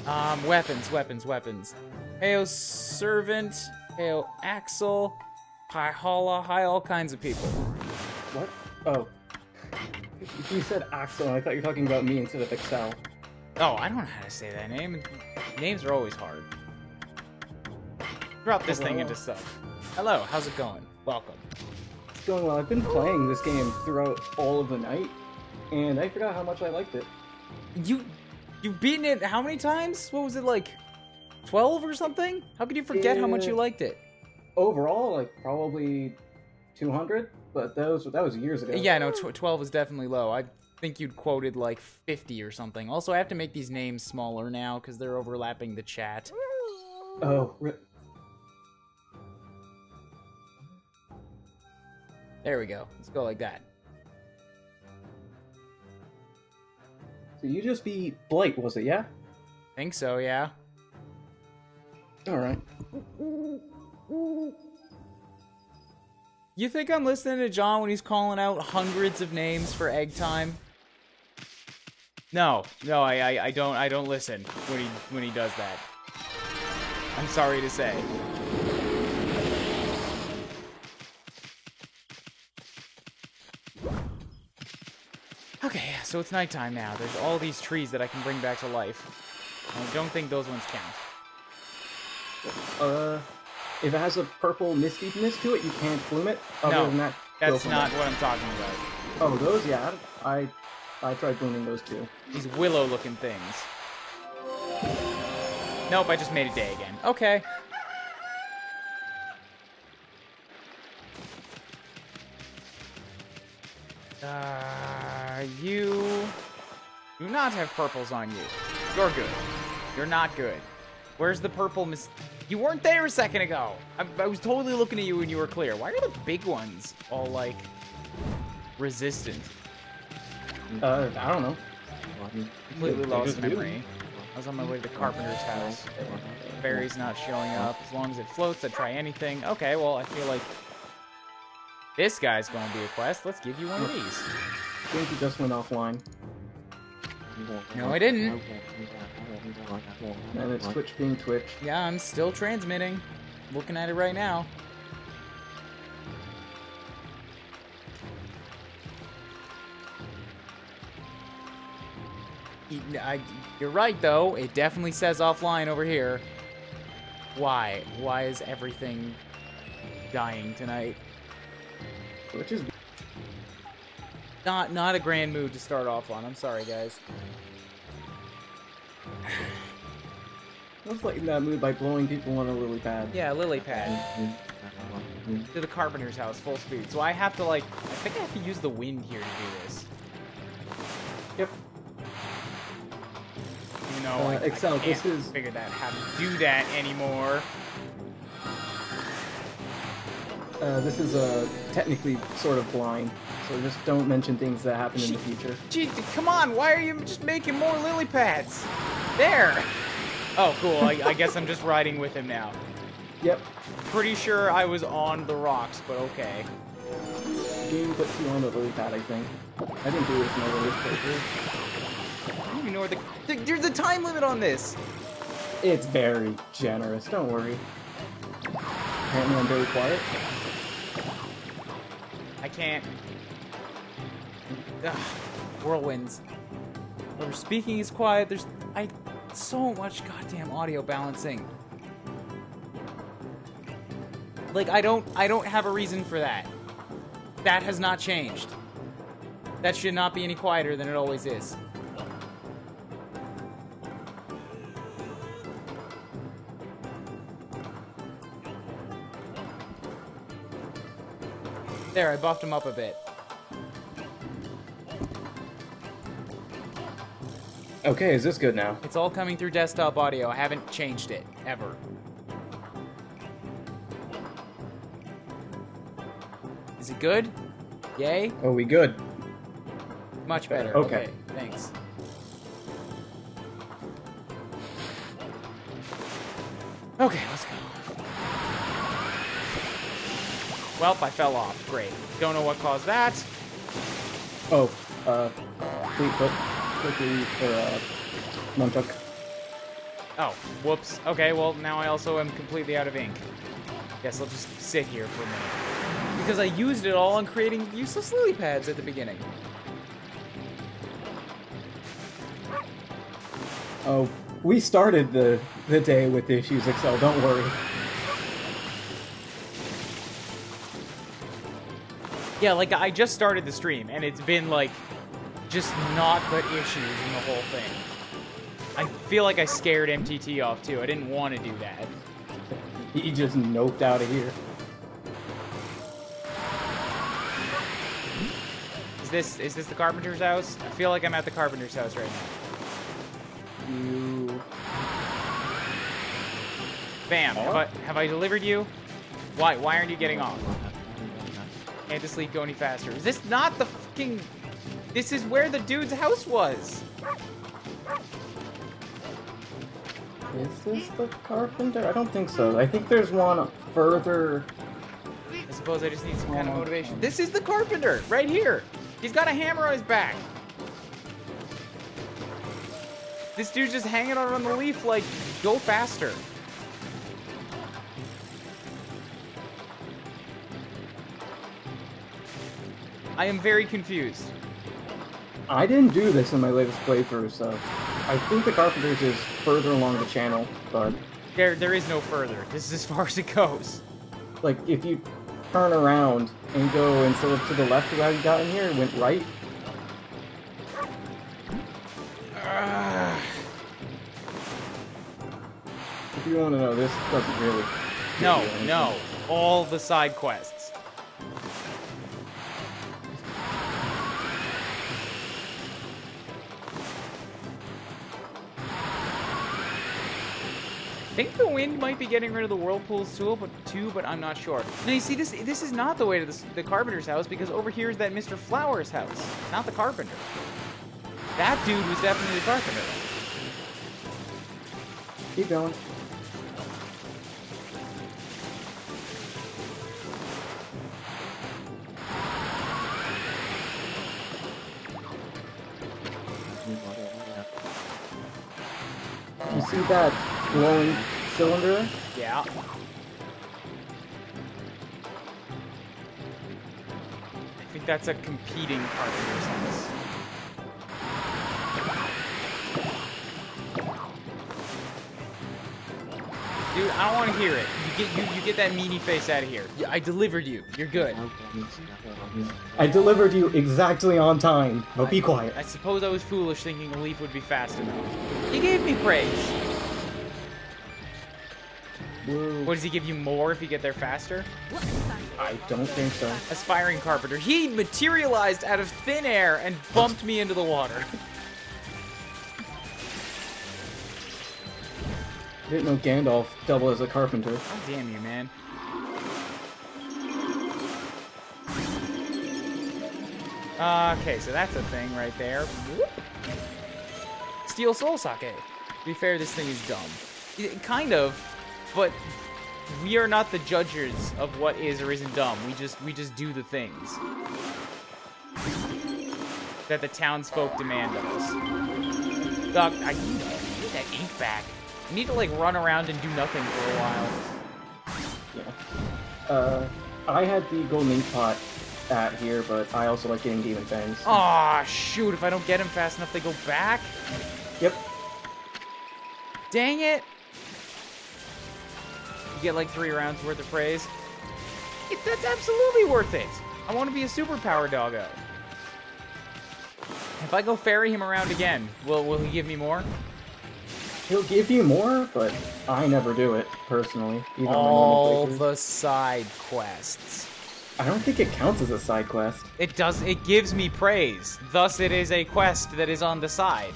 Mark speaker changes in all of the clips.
Speaker 1: Weapons. Heyo Servant, Heyo Axel, Hi Holla, hi all kinds of people.
Speaker 2: What? Oh. You said Axel, and I thought you were talking about me instead of Excel.
Speaker 1: Oh, I don't know how to say that name. Names are always hard. Drop this thing into stuff. Hello, how's it going? Welcome.
Speaker 2: It's going well. I've been playing this game throughout all of the night, and I forgot how much I liked it.
Speaker 1: You've beaten it how many times? What was it, like 12 or something? How could you forget how much you liked it?
Speaker 2: Overall, like probably 200, but that was years ago.
Speaker 1: Yeah, no, 12 is definitely low. I think you'd quoted like 50 or something. Also, I have to make these names smaller now because they're overlapping the chat.
Speaker 2: Oh.
Speaker 1: There we go. Let's go like that.
Speaker 2: So you just beat Blight, was it, yeah?
Speaker 1: Think so, yeah.
Speaker 2: Alright.
Speaker 1: You think I'm listening to John when he's calling out hundreds of names for egg time? No, I don't listen when he does that. I'm sorry to say. Okay, so it's nighttime now. There's all these trees that I can bring back to life. I don't think those ones count.
Speaker 2: If it has a purple mistiness to it, you can't bloom it.
Speaker 1: No,
Speaker 2: than that,
Speaker 1: that's not what I'm talking about.
Speaker 2: Oh, those? Yeah, I tried blooming those too.
Speaker 1: These willow-looking things. Nope, I just made a day again. Okay. You do not have purples on you. You're good. You're not good. Where's the purple You weren't there a second ago. I was totally looking at you when you were clear. Why are the big ones all, like, resistant?
Speaker 2: I don't know.
Speaker 1: Completely lost memory. I was on my way to the carpenter's house. Barry's not showing up. As long as it floats, I'd try anything. Okay, well, I feel like this guy's going to be a quest. Let's give you one of these.
Speaker 2: I think you just went offline.
Speaker 1: No, I didn't.
Speaker 2: And it's Twitch being Twitch.
Speaker 1: Yeah, I'm still transmitting. Looking at it right now. You're right, though. It definitely says offline over here. Why? Why is everything dying tonight?
Speaker 2: Which is
Speaker 1: not a grand mood to start off on. I'm sorry, guys.
Speaker 2: let's lighten that mood by blowing people on a lily pad.
Speaker 1: Yeah, lily pad. To the carpenter's house, full speed. So I have to, like, I think I have to use the wind here to do this.
Speaker 2: Yep.
Speaker 1: You know,
Speaker 2: Excel,
Speaker 1: I can't
Speaker 2: this is
Speaker 1: figure out how to do that anymore.
Speaker 2: This is technically sort of blind, so just don't mention things that happen in the future.
Speaker 1: Gee, come on! Why are you just making more lily pads? There. Oh, cool. I guess I'm just riding with him now.
Speaker 2: Yep.
Speaker 1: Pretty sure I was on the rocks, but okay.
Speaker 2: The game puts you on the lily pad, I think. I didn't do this in my lily playthrough.
Speaker 1: I don't even know where there's a time limit on this.
Speaker 2: It's very generous. Don't worry. Apparently, I'm very quiet.
Speaker 1: I can't. Ugh, whirlwinds. Where speaking is quiet. There's so much goddamn audio balancing. Like I don't have a reason for that. That has not changed. That should not be any quieter than it always is. There, I buffed him up a bit.
Speaker 2: Okay, is this good now?
Speaker 1: It's all coming through desktop audio. I haven't changed it, ever. Is it good? Yay?
Speaker 2: Oh, we good.
Speaker 1: Much better.
Speaker 2: Okay.
Speaker 1: Thanks. Okay, let's go. Welp, I fell off. Great. Don't know what caused that.
Speaker 2: Oh, Fleetfoot. Quickly for Nunchuck.
Speaker 1: Oh, whoops. Okay, well, now I also am completely out of ink. Guess I'll just sit here for a minute. Because I used it all on creating useless lily pads at the beginning.
Speaker 2: Oh, we started the day with issues, Excel, don't worry.
Speaker 1: Yeah, like, I just started the stream, and it's been, like, just not but issues in the whole thing. I feel like I scared MTT off, too. I didn't want to do that.
Speaker 2: He just noped out of here.
Speaker 1: Is this the carpenter's house? I feel like I'm at the carpenter's house right now.
Speaker 2: You...
Speaker 1: Bam. Have I delivered you? Why aren't you getting off? Can't this leak go any faster? Is this not the fucking... This is where the dude's house was.
Speaker 2: Is this the carpenter? I don't think so. I think there's one further...
Speaker 1: I suppose I just need some kind of motivation. This is the carpenter, right here. He's got a hammer on his back. This dude's just hanging out on the leaf like, go faster. I am very confused.
Speaker 2: I didn't do this in my latest playthrough, so... I think the carpenter's is further along the channel, but...
Speaker 1: There is no further. This is as far as it goes.
Speaker 2: Like, if you turn around and go instead of to the left of how you got in here, it went right. If you want to know, this doesn't really...
Speaker 1: No. All the side quests. I think the wind might be getting rid of the whirlpools too, but I'm not sure. Now you see, this is not the way to the carpenter's house, because over here is that Mr. Flowers' house, not the carpenter. That dude was definitely the carpenter.
Speaker 2: Keep going. You see that glowing cylinder?
Speaker 1: Yeah. I think that's a competing carpenter's house. Dude, I don't want to hear it. You get that meanie face out of here. I delivered you. You're good.
Speaker 2: I delivered you exactly on time, but be quiet.
Speaker 1: I suppose I was foolish thinking a leaf would be fast enough. He gave me praise.
Speaker 2: Whoa.
Speaker 1: What, does he give you more if you get there faster?
Speaker 2: I don't think so.
Speaker 1: Aspiring carpenter. He materialized out of thin air and bumped me into the water.
Speaker 2: Didn't know Gandalf double as a carpenter.
Speaker 1: Oh, damn you, man. Okay, so that's a thing right there. Steel soul sake. To be fair, this thing is dumb. Kind of, but we are not the judges of what is or isn't dumb. We just do the things that the townsfolk demand of us. Doc, I need that ink back. I need to, like, run around and do nothing for a while.
Speaker 2: Yeah. I had the golden ink pot at here, but I also like getting demon fangs.
Speaker 1: Aw, shoot, if I don't get him fast enough, they go back?
Speaker 2: Yep.
Speaker 1: Dang it! You get, like, 3 rounds worth of praise. That's absolutely worth it! I want to be a superpower doggo. If I go ferry him around again, will he give me more?
Speaker 2: He'll give you more, but I never do it, personally. Even
Speaker 1: All the side quests.
Speaker 2: I don't think it counts as a side quest.
Speaker 1: It does. It gives me praise. Thus, it is a quest that is on the side.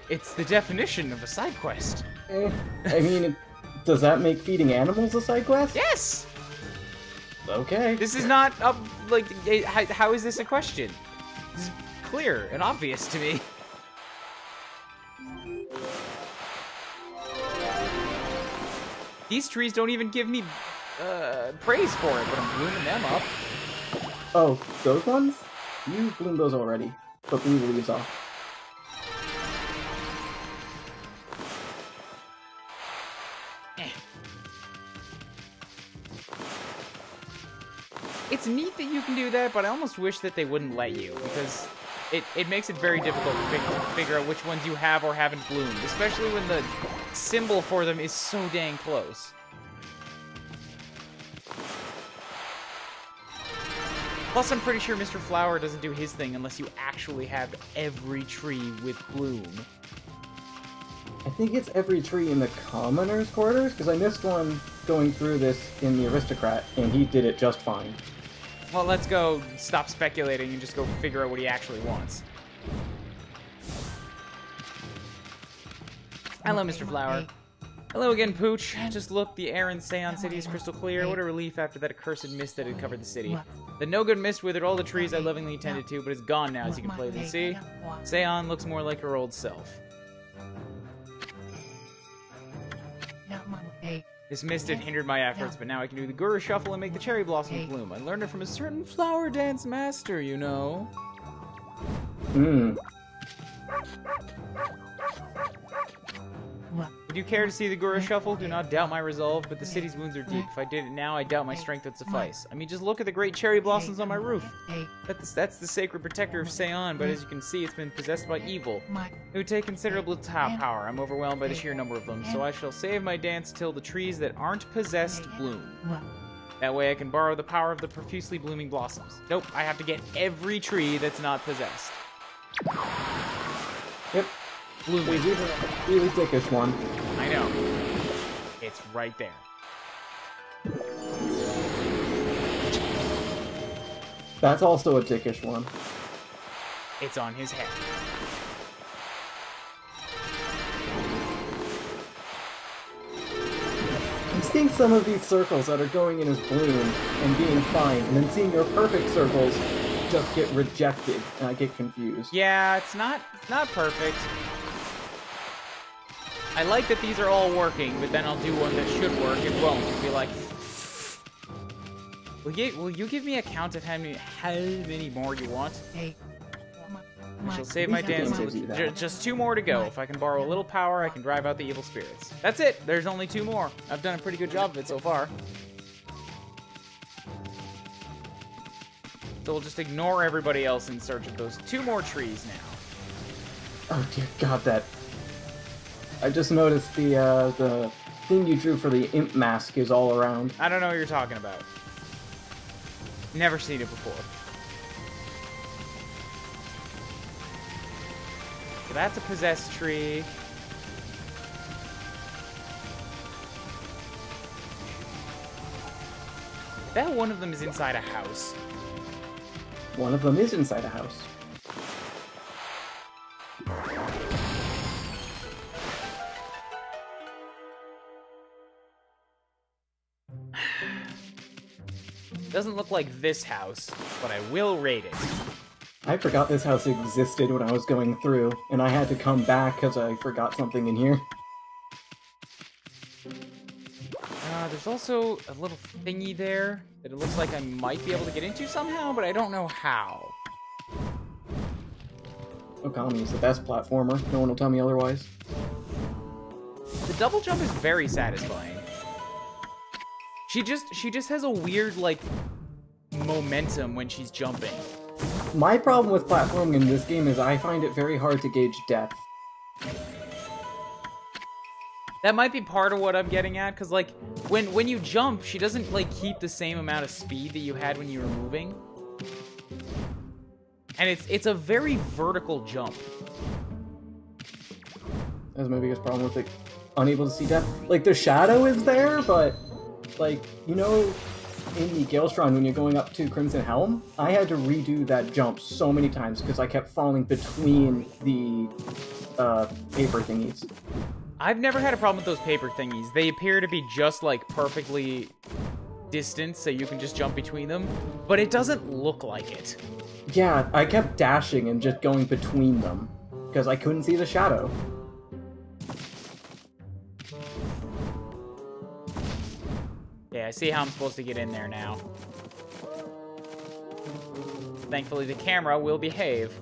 Speaker 1: It's the definition of a side quest.
Speaker 2: I mean, does that make feeding animals a side quest?
Speaker 1: Yes!
Speaker 2: Okay.
Speaker 1: This is not, like, how is this a question? This is clear and obvious to me. These trees don't even give me praise for it, but I'm blooming them up.
Speaker 2: Oh, those ones? You bloomed those already. But blew the leaves off.
Speaker 1: it's neat that you can do that, but I almost wish that they wouldn't let you, because it makes it very difficult to figure out which ones you have or haven't bloomed, especially when the symbol for them is so dang close. Plus, I'm pretty sure Mr. Flower doesn't do his thing unless you actually have every tree with bloom.
Speaker 2: I think it's every tree in the commoner's quarters, because I missed one going through this in the aristocrat, and he did it just fine.
Speaker 1: Well, let's go stop speculating and just go figure out what he actually wants. Hello, Mr. Flower. Hello again, Pooch. Just look, the air in Seon City is crystal clear. What a relief after that accursed mist that had covered the city. The no-good mist withered all the trees I lovingly tended to, but it's gone now, as you can plainly see. Seon looks more like her old self. This mist had hindered my efforts, but now I can do the Guru Shuffle and make the cherry blossoms bloom. I learned it from a certain flower dance master, you know. Would you care to see the Guru Shuffle? Do not doubt my resolve, but the city's wounds are deep. If I did it now, I doubt my strength would suffice. I mean, just look at the great cherry blossoms on my roof. That's the sacred protector of Seon, but as you can see, it's been possessed by evil. It would take considerable power. I'm overwhelmed by the sheer number of them, so I shall save my dance till the trees that aren't possessed bloom. That way I can borrow the power of the profusely blooming blossoms. Nope, I have to get every tree that's not possessed.
Speaker 2: Yep.
Speaker 1: Blooming.
Speaker 2: There's even a really dickish one.
Speaker 1: I know. It's right there.
Speaker 2: That's also a dickish one.
Speaker 1: It's on his head.
Speaker 2: I'm seeing some of these circles that are going in as bloom and being fine, and then seeing your perfect circles just get rejected, and I get confused.
Speaker 1: Yeah, it's not perfect. I like that these are all working, but then I'll do one that should work and won't, and be like, will you give me a count of how many more you want? I shall save my dance. Just 2 more to go. If I can borrow a little power, I can drive out the evil spirits. That's it. There's only 2 more. I've done a pretty good job of it so far. So we'll just ignore everybody else in search of those 2 more trees now.
Speaker 2: Oh dear God, that... I just noticed the thing you drew for the imp mask is all around.
Speaker 1: I don't know what you're talking about. Never seen it before. So that's a possessed tree. Bet one of them is inside a house.
Speaker 2: One of them is inside a house.
Speaker 1: Doesn't look like this house, but I will raid it.
Speaker 2: I forgot this house existed when I was going through, and I had to come back because I forgot something in here.
Speaker 1: There's also a little thingy there that it looks like I might be able to get into somehow, but I don't know how.
Speaker 2: Okami is the best platformer. No one will tell me otherwise.
Speaker 1: The double jump is very satisfying. She just has a weird, like, momentum when she's jumping.
Speaker 2: My problem with platforming in this game is I find it very hard to gauge depth.
Speaker 1: That might be part of what I'm getting at, because, like, when you jump, she doesn't, like, keep the same amount of speed that you had when you were moving. And it's a very vertical jump.
Speaker 2: That's my biggest problem with it. Unable to see depth. Like, the shadow is there, but... Like, you know, in the Galestron when you're going up to Crimson Helm, I had to redo that jump so many times because I kept falling between the paper thingies.
Speaker 1: I've never had a problem with those paper thingies. They appear to be just, like, perfectly distant, so you can just jump between them, but it doesn't look like it.
Speaker 2: Yeah, I kept dashing and just going between them because I couldn't see the shadow.
Speaker 1: Yeah, I see how I'm supposed to get in there now. Thankfully, the camera will behave.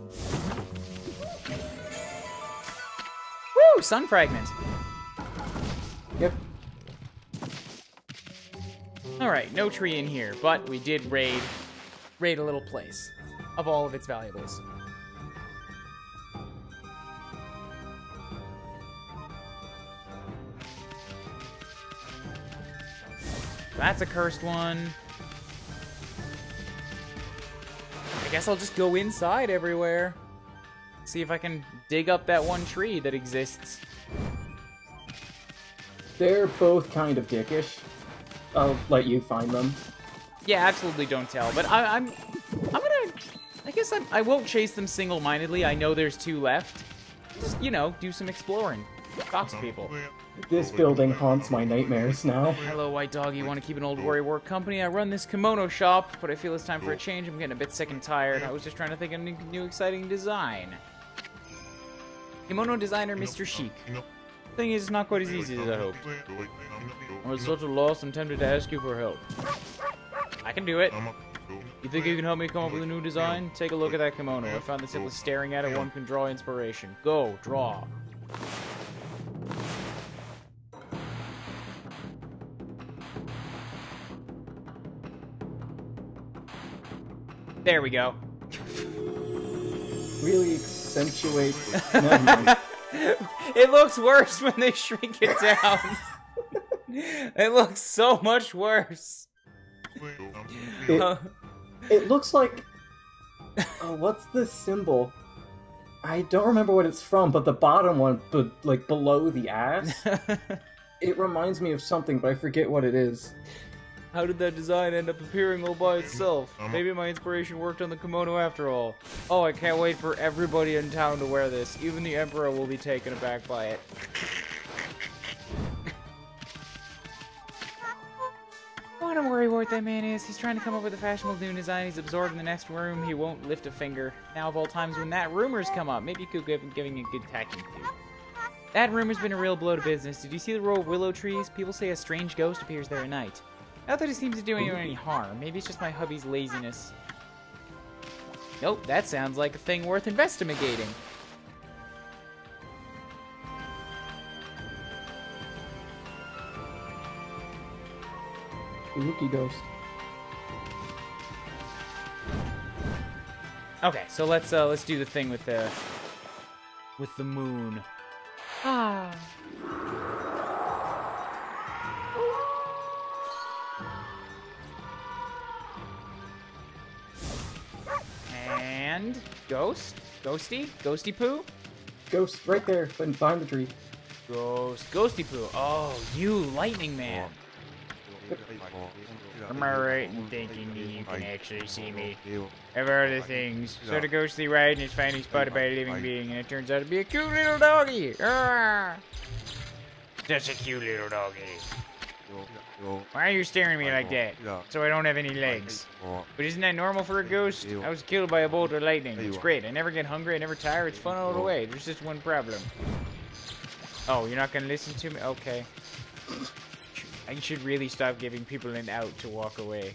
Speaker 1: Woo! Sun fragment.
Speaker 2: Yep.
Speaker 1: Alright, no tree in here, but we did raid raid a little place of all of its valuables. That's a cursed one. I guess I'll just go inside everywhere. See if I can dig up that one tree that exists.
Speaker 2: They're both kind of dickish. I'll let you find them.
Speaker 1: Yeah, absolutely don't tell. But I'm gonna... I guess I won't chase them single-mindedly. I know there's 2 left. Just, you know, do some exploring. Talk to people.
Speaker 2: This building haunts my nightmares now.
Speaker 1: Hello, White Dog. You want to keep an old warrior work company? I run this kimono shop, but I feel it's time for a change. I'm getting a bit sick and tired. I was just trying to think of a new exciting design. Kimono designer Mr. Chic. Thing is, it's not quite as easy as I hoped. I was such a loss, I'm tempted to ask you for help. I can do it. You think you can help me come up with a new design? Take a look at that kimono. I found that simply staring at it, one can draw inspiration. Go, draw. There we go.
Speaker 2: Really accentuates. Never mind.
Speaker 1: It looks worse when they shrink it down. It looks so much worse.
Speaker 2: It looks like... Oh, what's this symbol? I don't remember what it's from, but the bottom one, like below the ass, it reminds me of something, but I forget what it is.
Speaker 1: How did that design end up appearing all by itself? Maybe my inspiration worked on the kimono after all. Oh, I can't wait for everybody in town to wear this. Even the Emperor will be taken aback by it. Oh, don't worry what that man is. He's trying to come up with a fashionable new design. He's absorbed in the next room. He won't lift a finger. Now of all times when that rumor's come up, maybe you could give him a good tacking to. That rumor's been a real blow to business. Did you see the row of willow trees? People say a strange ghost appears there at night. Not that it seems to do anyone any harm. Maybe it's just my hubby's laziness. Nope, that sounds like a thing worth investigating.
Speaker 2: Spooky ghost.
Speaker 1: Okay, so let's do the thing with the moon. Ah. And ghost? Ghosty poo?
Speaker 2: Ghost right there, behind the tree.
Speaker 1: Ghosty poo. Oh, you lightning man. Am I right in thinking that you can actually see me? I've heard of things. Sort of ghostly ride and is finally spotted by a living being, and it turns out to be a cute little doggy. Ah! Such a cute little doggy. Why are you staring at me like that? So I don't have any legs. But isn't that normal for a ghost? I was killed by a bolt of lightning. It's great. I never get hungry. I never tire. It's fun all the way. There's just one problem. Oh, you're not going to listen to me? Okay. I should really stop giving people an out to walk away.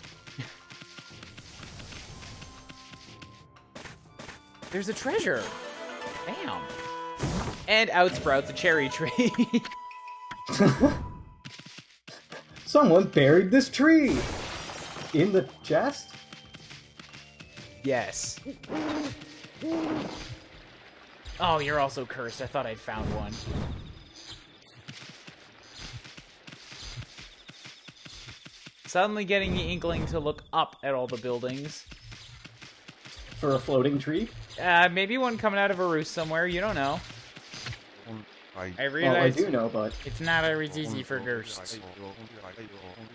Speaker 1: There's a treasure. Bam. And out sprouts a cherry tree.
Speaker 2: Someone buried this tree! In the chest?
Speaker 1: Yes. Oh, you're also cursed. I thought I'd found one. Suddenly getting the inkling to look up at all the buildings.
Speaker 2: For a floating tree?
Speaker 1: Maybe one coming out of a roost somewhere. You don't know. I realize
Speaker 2: well, I do know, but
Speaker 1: it's not always easy for ghosts.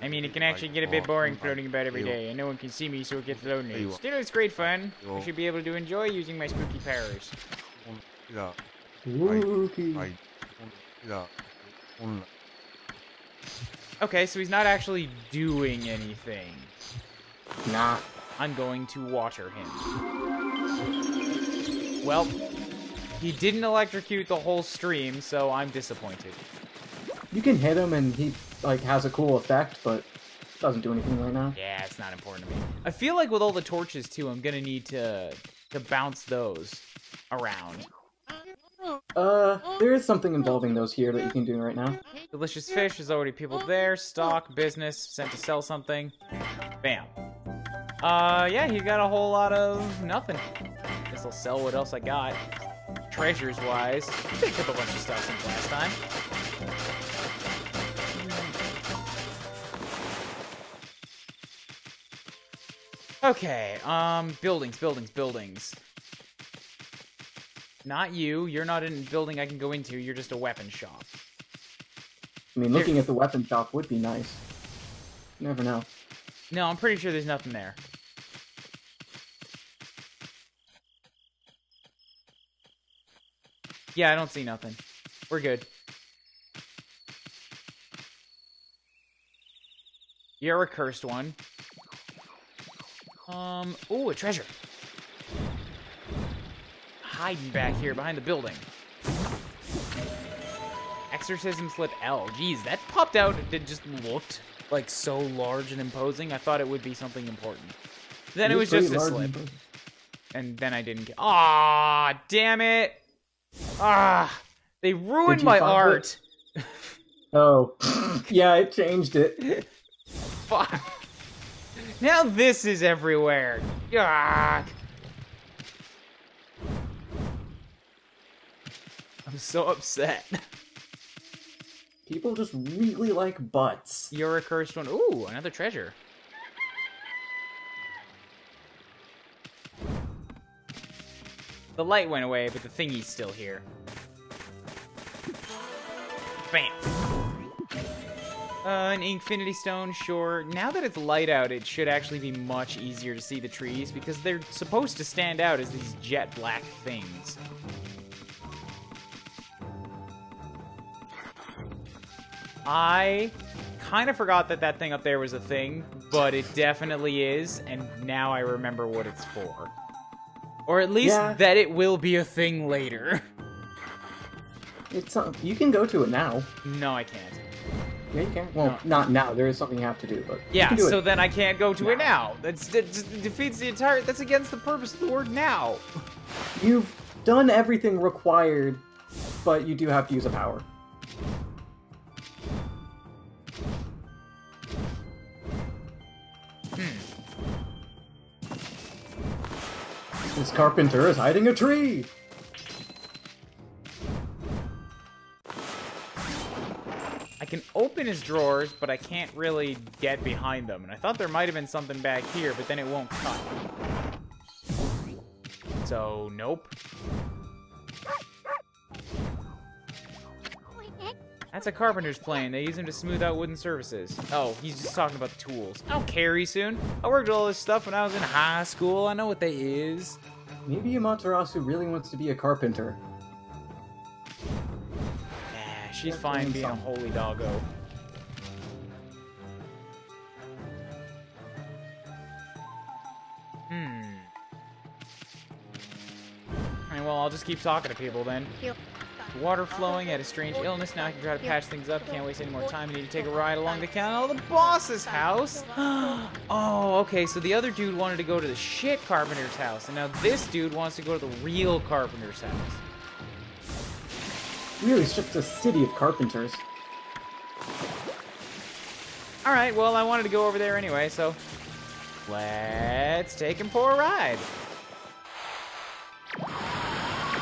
Speaker 1: I mean, it can actually get a bit boring floating about every day, and no one can see me, so it gets lonely. Still, it's great fun. I should be able to enjoy using my spooky powers.
Speaker 2: spooky.
Speaker 1: Okay, so he's not actually doing anything.
Speaker 2: Nah.
Speaker 1: I'm going to water him. Well, he didn't electrocute the whole stream, so I'm disappointed.
Speaker 2: You can hit him and he, like, has a cool effect, but doesn't do anything right now.
Speaker 1: Yeah, it's not important to me. I feel like with all the torches, too, I'm gonna need to bounce those around.
Speaker 2: There is something involving those here that you can do right now.
Speaker 1: Delicious fish, there's already people there. Stock, business, sent to sell something. Bam. Yeah, he got a whole lot of nothing. Guess I'll sell what else I got. Treasures-wise, picked up a bunch of stuff since last time. Okay, buildings. Not you. You're not in a building I can go into. You're just a weapon shop.
Speaker 2: I mean, looking at the weapon shop would be nice. You never know.
Speaker 1: No, I'm pretty sure there's nothing there. Yeah, I don't see nothing. We're good. You're a cursed one. Ooh, a treasure. Hiding back here behind the building. Exorcism slip L. Jeez, that popped out. It just looked like so large and imposing. I thought it would be something important. Then it was just a slip. And then I didn't get. Ah, damn it. Ah, they ruined my art.
Speaker 2: Oh, yeah, it changed it.
Speaker 1: Fuck. Now this is everywhere. Ah. I'm so upset.
Speaker 2: People just really like butts.
Speaker 1: You're a cursed one. Ooh, another treasure. The light went away, but the thingy's still here. Bam. An infinity stone, sure. Now that it's light out, it should actually be much easier to see the trees, because they're supposed to stand out as these jet black things. I kind of forgot that that thing up there was a thing, but it definitely is, and now I remember what it's for. Or at least that it will be a thing later.
Speaker 2: It's you can go to it now.
Speaker 1: No, I can't.
Speaker 2: Yeah, you can. Well, not now. There is something you have to do, but
Speaker 1: yeah. So then I can't go to it now. That defeats the entire. That's against the purpose of the word now.
Speaker 2: You've done everything required, but you do have to use a power. This carpenter is hiding a tree!
Speaker 1: I can open his drawers, but I can't really get behind them. And I thought there might have been something back here, but then it won't cut. So, nope. That's a carpenter's plane. They use him to smooth out wooden surfaces. Oh, he's just talking about the tools. I don't care, soon. I worked with all this stuff when I was in high school. I know what they is.
Speaker 2: Maybe Amaterasu really wants to be a carpenter.
Speaker 1: Nah, she's fine being a holy doggo. Alright, well, I'll just keep talking to people then. Water flowing, at a strange illness. Now I can try to patch things up. Can't waste any more time. I need to take a ride along the canal to the boss's house. Oh, okay. So the other dude wanted to go to the shit carpenter's house, and now this dude wants to go to the real carpenter's house.
Speaker 2: Really, it's just a city of carpenters.
Speaker 1: All right. Well, I wanted to go over there anyway, so let's take him for a ride.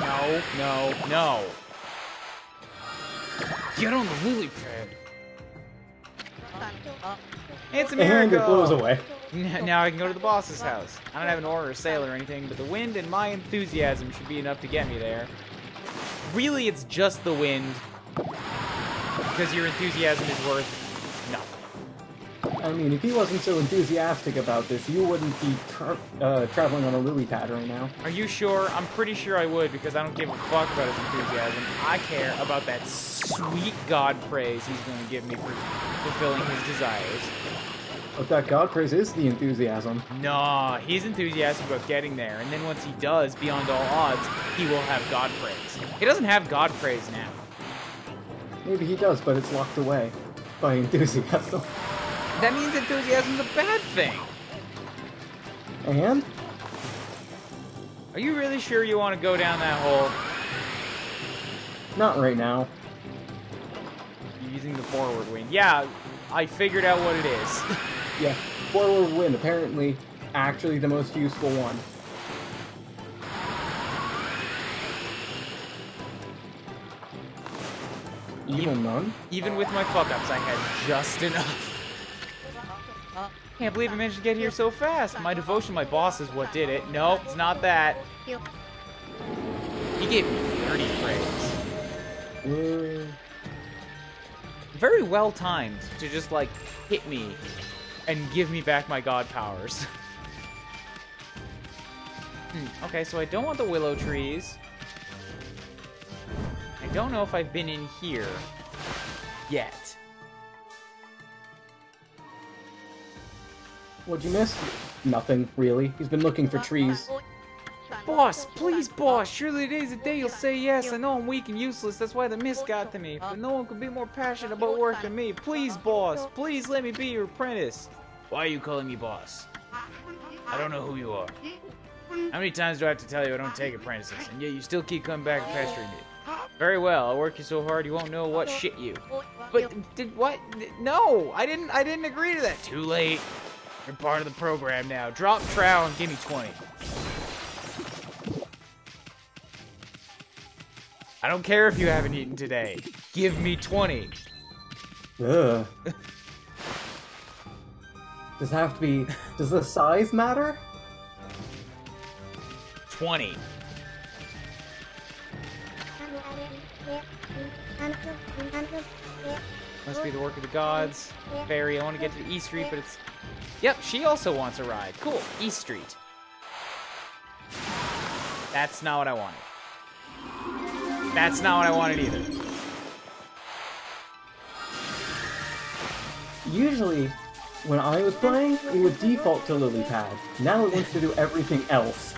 Speaker 1: No, no, no. Get on the lily pad. It's a miracle.
Speaker 2: And it blows away.
Speaker 1: Now I can go to the boss's house. I don't have an aura or sail or anything, but the wind and my enthusiasm should be enough to get me there. Really, it's just the wind, because your enthusiasm is worth nothing.
Speaker 2: I mean, if he wasn't so enthusiastic about this, you wouldn't be traveling on a lily pad right now.
Speaker 1: Are you sure? I'm pretty sure I would, because I don't give a fuck about his enthusiasm. I care about that sweet god praise he's going to give me for fulfilling his desires.
Speaker 2: But that god praise is the enthusiasm.
Speaker 1: Nah, he's enthusiastic about getting there, and then once he does, beyond all odds, he will have god praise. He doesn't have god praise now.
Speaker 2: Maybe he does, but it's locked away by enthusiasm.
Speaker 1: That means enthusiasm's a bad thing.
Speaker 2: And?
Speaker 1: Are you really sure you want to go down that hole?
Speaker 2: Not right now.
Speaker 1: You're using the forward wind. Yeah, I figured out what it is.
Speaker 2: Yeah, forward wind. Apparently, actually the most useful one. Evil Nun?
Speaker 1: Even with my fuck-ups, I had just enough. Can't believe I managed to get here so fast. My devotion to my boss is what did it. Nope, it's not that. He gave me 30 praise. Very well timed to just, like, hit me and give me back my god powers. Okay, so I don't want the willow trees. I don't know if I've been in here yet.
Speaker 2: What'd you miss? Nothing, really. He's been looking for trees.
Speaker 1: Boss, please, boss. Surely today's the day you'll say yes. I know I'm weak and useless. That's why the mist got to me. But no one could be more passionate about work than me. Please, boss. Please let me be your apprentice. Why are you calling me boss? I don't know who you are. How many times do I have to tell you I don't take apprentices? And yet you still keep coming back and pestering me. Very well. I'll work you so hard you won't know what shit you. But did what? No, I didn't agree to that. Too late. You're part of the program now. Drop trowel and give me 20. I don't care if you haven't eaten today. Give me 20.
Speaker 2: Ugh. Does it have to be... Does the size matter?
Speaker 1: 20. Must be the work of the gods. Fairy, I want to get to East Street, but it's... Yep, she also wants a ride. Cool. East Street. That's not what I wanted. That's not what I wanted either.
Speaker 2: Usually, when I was playing, it would default to lily pad. Now it wants to do everything else.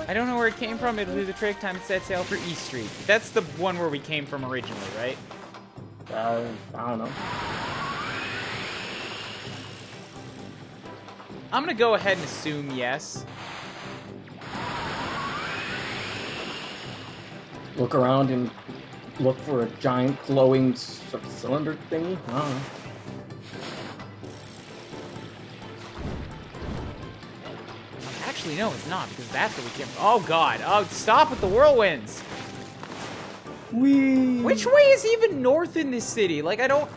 Speaker 1: I don't know where it came from. It'll do the trick. Time to set sail for East Street. That's the one where we came from originally, right?
Speaker 2: I don't know.
Speaker 1: I'm gonna go ahead and assume yes.
Speaker 2: Look around and look for a giant glowing cylinder thing. I don't know.
Speaker 1: Actually, no, it's not, because that's where we came from. Oh, God. Oh, stop with the whirlwinds.
Speaker 2: Whee!
Speaker 1: Which way is even north in this city? Like, I don't...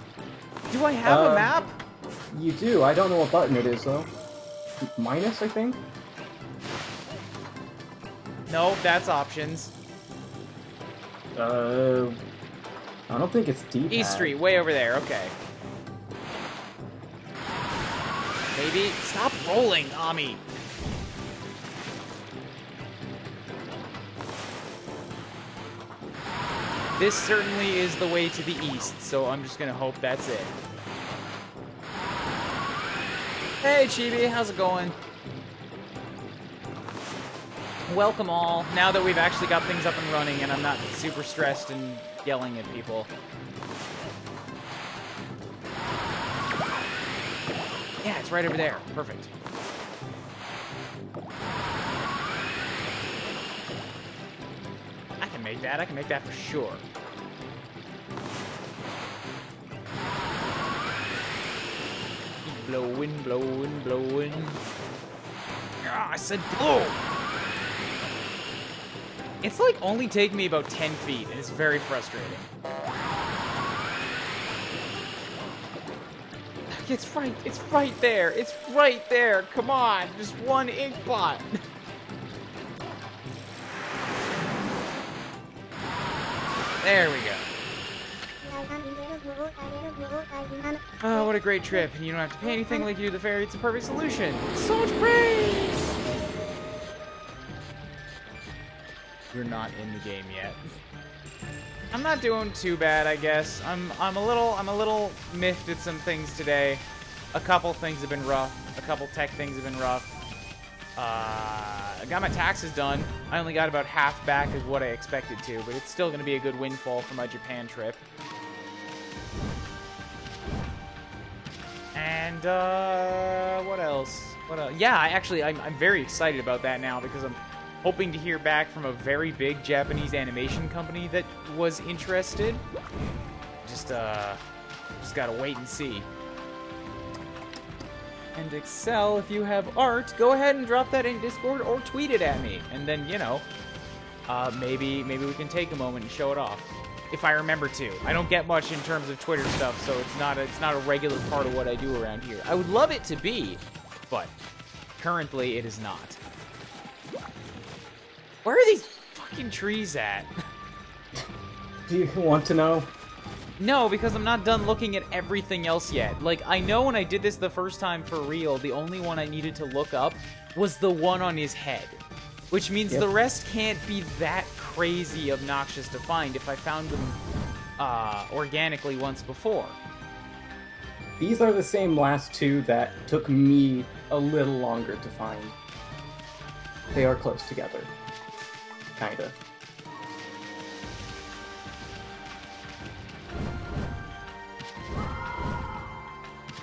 Speaker 1: Do I have a map?
Speaker 2: You do. I don't know what button it is, though. Minus, I think?
Speaker 1: No, that's options.
Speaker 2: I don't think it's D-pad.
Speaker 1: East Street, way over there. Okay. Maybe. Stop rolling, Ami. This certainly is the way to the east, so I'm just gonna hope that's it. Hey, Chibi, how's it going? Welcome all, now that we've actually got things up and running and I'm not super stressed and yelling at people. Yeah, it's right over there. Perfect. I can make that. I can make that for sure. Blowing, blowing, blowing. Ah, I said blow! It's like only taking me about 10 feet, and it's very frustrating. It's right there, it's right there, come on, just one ink blot. There we go. Oh, what a great trip, and you don't have to pay anything like you do the ferry, it's a perfect solution. So much praise! You're not in the game yet. I'm not doing too bad, I guess. I'm a little miffed at some things today. A couple things have been rough. A couple tech things have been rough. I got my taxes done. I only got about half back as what I expected to, but it's still going to be a good windfall for my Japan trip. And what else? What else? Yeah, I'm very excited about that now because I'm hoping to hear back from a very big Japanese animation company that was interested. Just gotta wait and see. And Excel, if you have art, go ahead and drop that in Discord or tweet it at me. And then, you know, maybe we can take a moment and show it off. If I remember to. I don't get much in terms of Twitter stuff, so it's not a regular part of what I do around here. I would love it to be, but currently it is not. Where are these fucking trees at?
Speaker 2: Do you want to know?
Speaker 1: No, because I'm not done looking at everything else yet. Like, I know when I did this the first time for real, the only one I needed to look up was the one on his head. Which means the rest can't be that crazy obnoxious to find if I found them organically once before.
Speaker 2: These are the same last two that took me a little longer to find. They are close together. Kinda.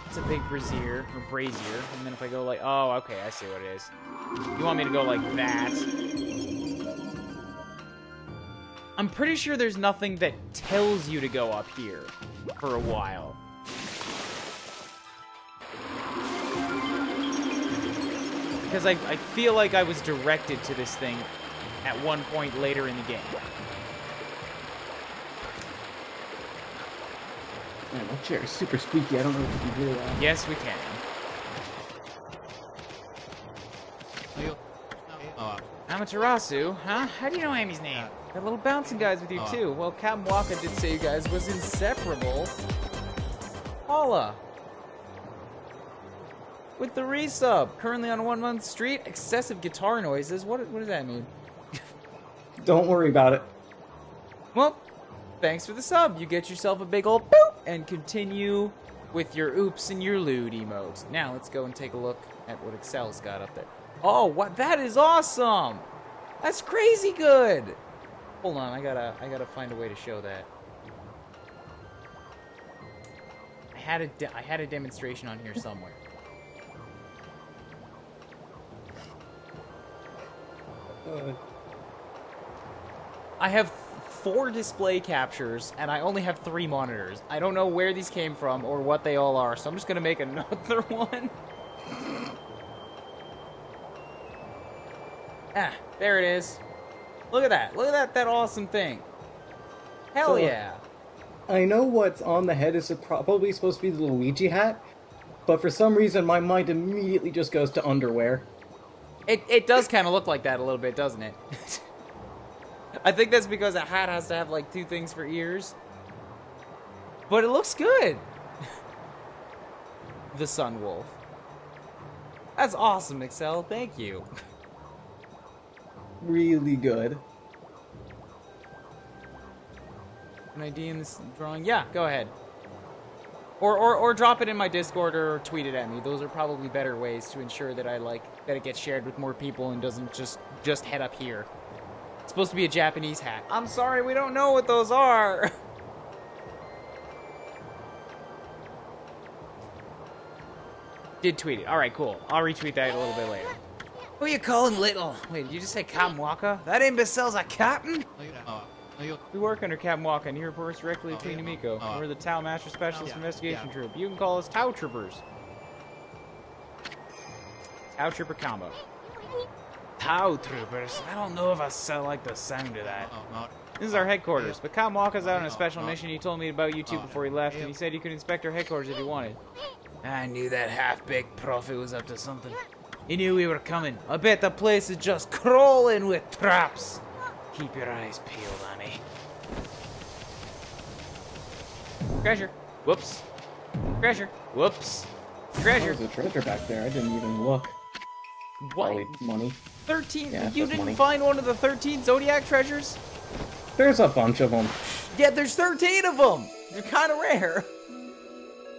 Speaker 1: It's a big brazier, or brazier, and then if I go like, oh, okay, I see what it is. You want me to go like that. I'm pretty sure there's nothing that tells you to go up here for a while. Because I feel like I was directed to this thing at one point later in the game.
Speaker 2: Man, that chair is super squeaky. I don't know if you can hear that.
Speaker 1: Yes, we can. Amaterasu, huh? How do you know Amy's name? Got little bouncing guys with you, too. Well, Captain Waka did say you guys was inseparable. Paula. With the resub. Currently on 1 month street. Excessive guitar noises. What does that mean?
Speaker 2: Don't worry about it.
Speaker 1: Well, thanks for the sub. You get yourself a big old boop and continue with your oops and your lewd emotes. Now let's go and take a look at what Excel's got up there. Oh, what? That is awesome! That's crazy good. Hold on, I gotta find a way to show that. I had a demonstration on here somewhere. I have 4 display captures, and I only have 3 monitors. I don't know where these came from or what they all are, so I'm just gonna make another one. Ah, there it is. Look at that. Look at that awesome thing. Hell yeah.
Speaker 2: I know what's on the head is probably supposed to be the Luigi hat, but for some reason my mind immediately just goes to underwear.
Speaker 1: It does kind of look like that a little bit, doesn't it? I think that's because a hat has to have like 2 things for ears. But it looks good. The Sun Wolf. That's awesome, Excel. Thank you.
Speaker 2: Really good.
Speaker 1: An idea in this drawing? Yeah, go ahead. Or drop it in my Discord or tweet it at me. Those are probably better ways to ensure that that it gets shared with more people and doesn't just head up here. It's supposed to be a Japanese hat. I'm sorry, we don't know what those are. Did tweet it. All right, cool. I'll retweet that a little bit later. Who you calling little? Wait, did you just say Captain Waka? That imbecile's a captain? We work under Captain Waka, and he reports directly to Numiko. We're the Tau Master Specialist Investigation Troop. You can call us Tau Troopers. Tau Trooper combo. Tau Troopers? I don't know if I like the sound of that. This is our headquarters, but Captain Waka's out on a special mission. He told me about you two before he left, and he said you could inspect our headquarters if you wanted. I knew that half-baked prophet was up to something. He knew we were coming. I bet the place is just crawling with traps. Keep your eyes peeled, honey. Treasure. Whoops. Treasure. Whoops. Treasure.
Speaker 2: There's a treasure back there. I didn't even look.
Speaker 1: What?
Speaker 2: Probably money.
Speaker 1: 13?
Speaker 2: Yeah,
Speaker 1: you
Speaker 2: that's
Speaker 1: didn't
Speaker 2: money.
Speaker 1: find one of the 13 Zodiac treasures?
Speaker 2: There's a bunch of them.
Speaker 1: Yeah, there's 13 of them. They're kind of rare.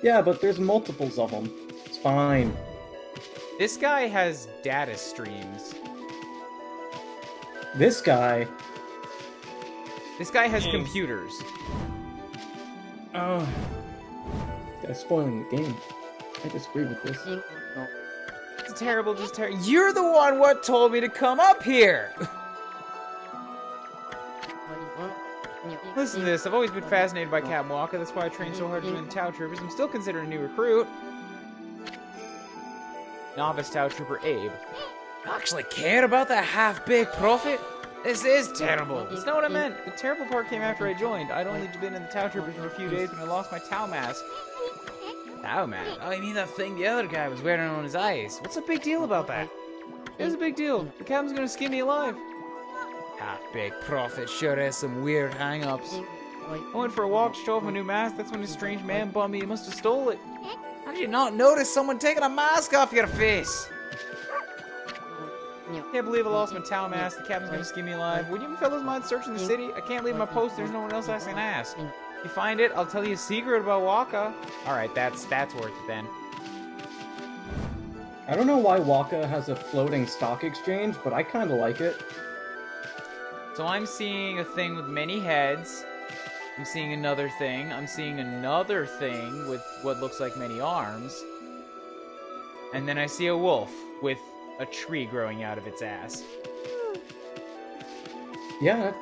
Speaker 2: Yeah, but there's multiples of them. It's fine.
Speaker 1: This guy has data streams.
Speaker 2: This guy
Speaker 1: has computers.
Speaker 2: Oh. That's spoiling the game. I disagree with this.
Speaker 1: It's terrible, just terrible. You're the one what told me to come up here! Listen to this. I've always been fascinated by Captain Waka. That's why I trained so hard to win Tau Troopers. I'm still considered a new recruit. Novice Tau Trooper Abe. You actually care about that half-baked prophet? This is terrible. That's not what I meant. The terrible part came after I joined. I'd only been in the Tau Troopers for a few days when I lost my Tau mask. Tau mask? Oh, you mean that thing the other guy was wearing on his eyes? What's the big deal about that? It's a big deal. The captain's gonna skin me alive. Half-baked prophet sure has some weird hang-ups. I went for a walk to show off my new mask. That's when a strange man bumped me. He must have stole it. How did you not notice someone taking a mask off your face? Can't believe I lost my Tau mask. The captain's gonna skin me alive. Would you fellas mind searching the city? I can't leave my post. There's no one else I can ask. If you find it, I'll tell you a secret about Waka. Alright, that's worth it then.
Speaker 2: I don't know why Waka has a floating stock exchange, but I kind of like it.
Speaker 1: So I'm seeing a thing with many heads. I'm seeing another thing. I'm seeing another thing with what looks like many arms. And then I see a wolf with a tree growing out of its ass.
Speaker 2: Yeah,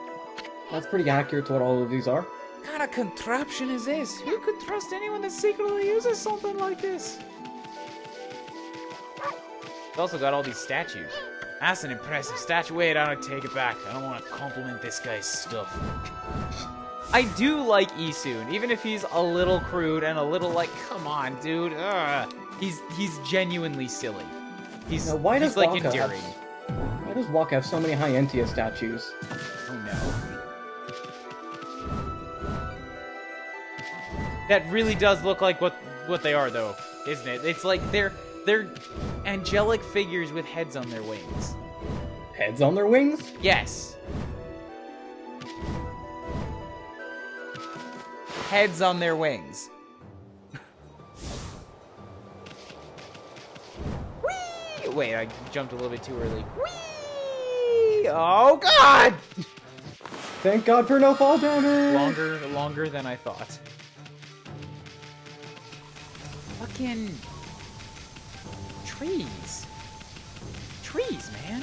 Speaker 2: that's pretty accurate to what all of these are.
Speaker 1: What kind of contraption is this? Who could trust anyone that secretly uses something like this? It's also got all these statues. That's an impressive statue. Wait, I don't take it back. I don't want to compliment this guy's stuff. I do like Isun, even if he's a little crude and a little like, come on, dude. He's genuinely silly. He's like endearing.
Speaker 2: Why does Waka have so many high Entia statues?
Speaker 1: Oh no. That really does look like what they are, though, isn't it? It's like they're angelic figures with heads on their wings.
Speaker 2: Heads on their wings?
Speaker 1: Yes. Heads on their wings. Whee! Wait, I jumped a little bit too early. Whee! Oh God!
Speaker 2: Thank God for no fall damage.
Speaker 1: Longer than I thought. Fucking trees. Trees, man.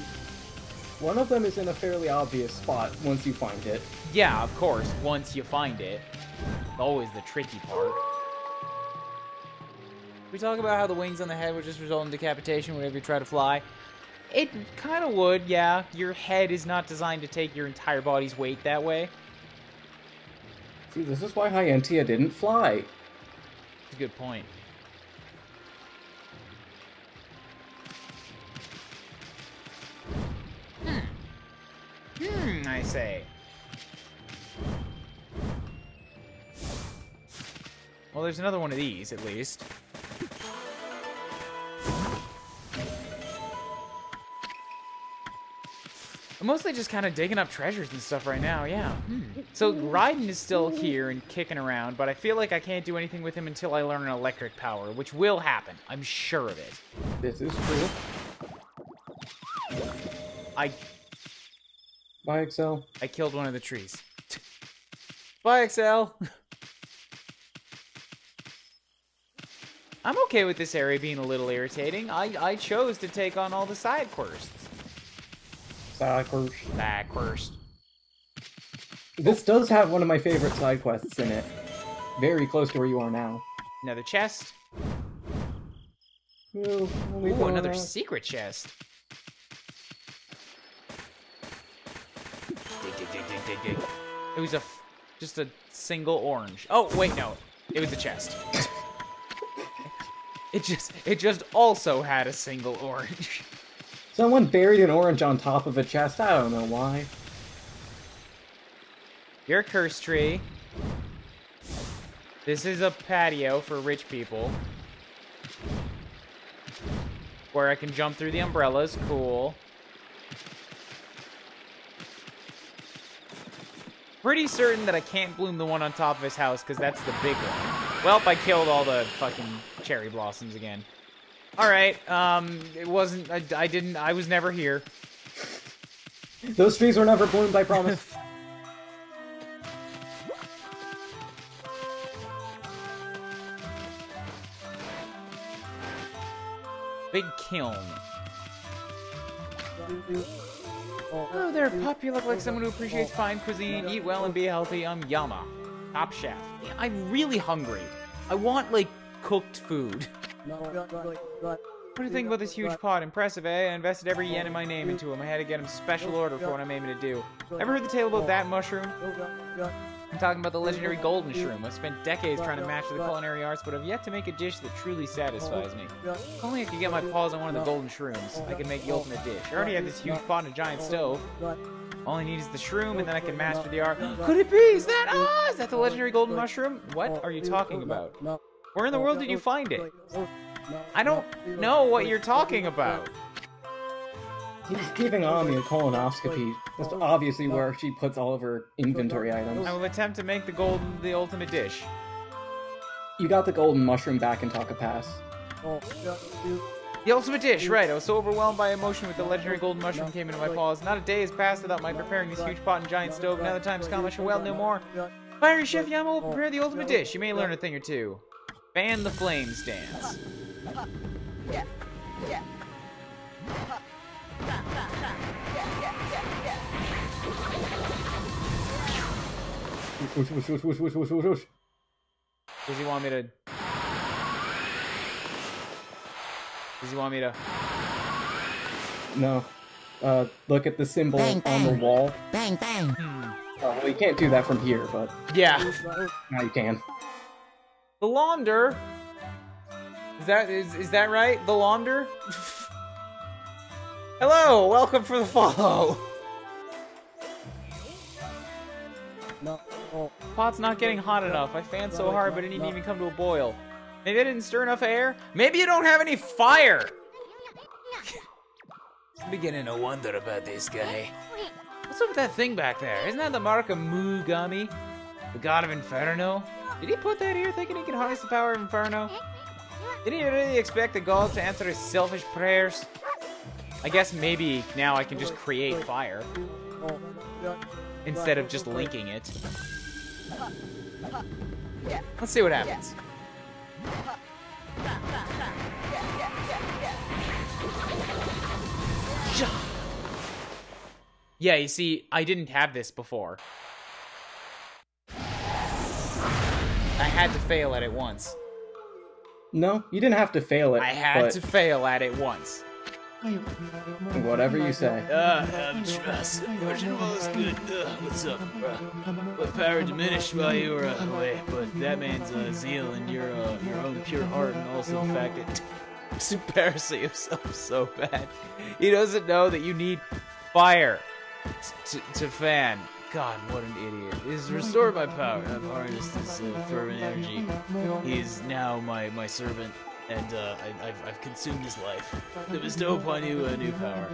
Speaker 2: One of them is in a fairly obvious spot once you find it.
Speaker 1: Yeah, of course, once you find it. Always the tricky part. We talk about how the wings on the head would just result in decapitation whenever you try to fly. It kind of would, yeah. Your head is not designed to take your entire body's weight that way.
Speaker 2: See, this is why High Entia didn't fly.
Speaker 1: That's a good point. I say. Well, there's another one of these, at least. I'm mostly just kind of digging up treasures and stuff right now, yeah. So Raiden is still here and kicking around, but I feel like I can't do anything with him until I learn an electric power, which will happen. I'm sure of it.
Speaker 2: This is true. Bye, Excel.
Speaker 1: I killed one of the trees. Bye, Excel. I'm okay with this area being a little irritating. I chose to take on all the side quests.
Speaker 2: Side quest. This does have one of my favorite side quests in it. Very close to where you are now.
Speaker 1: Another chest.
Speaker 2: Ooh,
Speaker 1: another secret chest. Dig. It was just a single orange. Oh, wait, no. It was a chest. It just also had a single orange.
Speaker 2: Someone buried an orange on top of a chest. I don't know why.
Speaker 1: You're a curse tree. This is a patio for rich people. Where I can jump through the umbrellas. Cool. Pretty certain that I can't bloom the one on top of his house, because that's the big one. Well, I killed all the fucking cherry blossoms again. Alright, it wasn't, I was never here.
Speaker 2: Those trees were never bloomed, I promise.
Speaker 1: Big kiln. Oh there, pup, you look like someone who appreciates fine cuisine, eat well and be healthy. I'm Yama, top chef. Yeah, I'm really hungry. I want, like, cooked food. What do you think about this huge pot? Impressive, eh? I invested every yen in my name into him. I had to get him special order for what I'm aiming to do. Ever heard the tale about that mushroom? I'm talking about the legendary golden shroom. I've spent decades trying to master the culinary arts, but have yet to make a dish that truly satisfies me. If only I could get my paws on one of the golden shrooms, I could make the ultimate dish. I already have this huge pot and a giant stove. All I need is the shroom, and then I can master the art. Could it be? Is that the legendary golden mushroom? What are you talking about? Where in the world did you find it? I don't know what you're talking about.
Speaker 2: He's giving Ami a colonoscopy. That's obviously where she puts all of her inventory items.
Speaker 1: I will attempt to make the ultimate dish.
Speaker 2: You got the golden mushroom back in Taka Pass.
Speaker 1: The ultimate dish, right. I was so overwhelmed by emotion with the legendary golden mushroom came into my paws. Not a day has passed without my preparing this huge pot and giant stove. Now the time's come, I shall well no more. Fiery Chef Yama will prepare the ultimate dish. You may learn a thing or two. Fan the flames dance.
Speaker 2: Whoosh, whoosh, whoosh, whoosh, whoosh, whoosh, whoosh.
Speaker 1: Does he want me to... Does he want me to...
Speaker 2: No. Look at the symbol
Speaker 3: Bang,
Speaker 2: on the
Speaker 3: bang.
Speaker 2: wall.
Speaker 3: Bang, bang.
Speaker 2: Oh, well, you can't do that from here, but
Speaker 1: Yeah.
Speaker 2: now you can.
Speaker 1: The launder. Is that right? The launder? Hello, welcome for the follow. Pot's not getting hot enough. I fanned so hard, but it didn't even come to a boil. Maybe I didn't stir enough air? Maybe you don't have any fire! I'm beginning to wonder about this guy. What's up with that thing back there? Isn't that the mark of Okami? The god of Inferno? Did he put that here thinking he could harness the power of Inferno? Did he really expect the gods to answer his selfish prayers? I guess maybe now I can just create fire. Instead of just linking it. Let's see what happens. Yeah, you see, I didn't have this before. I had to fail at it once.
Speaker 2: No, you didn't have to fail it.
Speaker 1: I had to fail at it once.
Speaker 2: Whatever you say.
Speaker 4: I'm Trust. Virgin was good. What's up, bro? What power diminished while you were away, but that man's zeal and your own pure heart, and also the fact that he's embarrassing himself so bad. He doesn't know that you need fire to fan. God, what an idiot. He's restored my power. I've harnessed his fervent energy. He's now my servant. And I've consumed his life to bestow upon you a new power.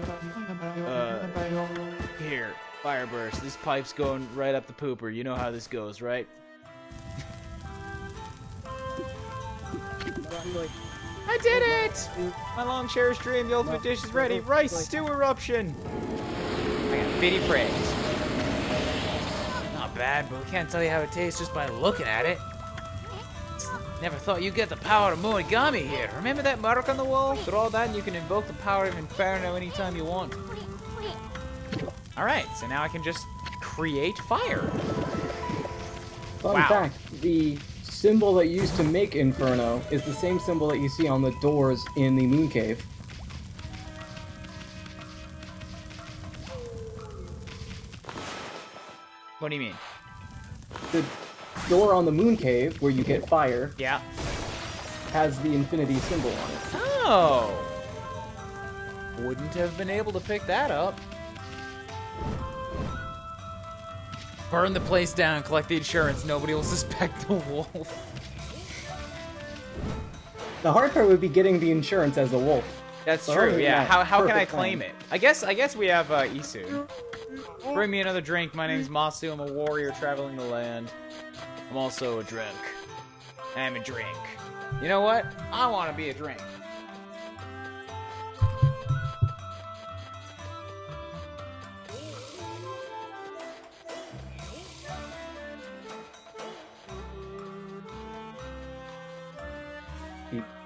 Speaker 4: Here, fire burst. This pipe's going right up the pooper. You know how this goes, right?
Speaker 1: I did it! My long cherished dream, the ultimate dish is ready. Rice stew eruption! I got bitty praise. Not bad, but we can't tell you how it tastes just by looking at it. Never thought you'd get the power of Okami here. Remember that mark on the wall? Draw that and you can invoke the power of Inferno anytime you want. Alright, so now I can just create fire.
Speaker 2: Fun
Speaker 1: Wow.
Speaker 2: fact, the symbol that you used to make Inferno is the same symbol that you see on the doors in the Moon Cave.
Speaker 1: What do you mean?
Speaker 2: The door on the Moon Cave, where you get fire,
Speaker 1: Yeah.
Speaker 2: has the infinity symbol on it.
Speaker 1: Oh! Wouldn't have been able to pick that up. Burn the place down, collect the insurance. Nobody will suspect the wolf.
Speaker 2: The hard part would be getting the insurance as a wolf.
Speaker 1: That's
Speaker 2: So
Speaker 1: true,
Speaker 2: other than
Speaker 1: yeah.
Speaker 2: that,
Speaker 1: How can I
Speaker 2: perfect
Speaker 1: claim
Speaker 2: plan.
Speaker 1: it? I guess we have Isu. Bring me another drink. My name's Masu. I'm a warrior traveling the land. I'm also a drink. I'm a drink. You know what? I want to be a drink.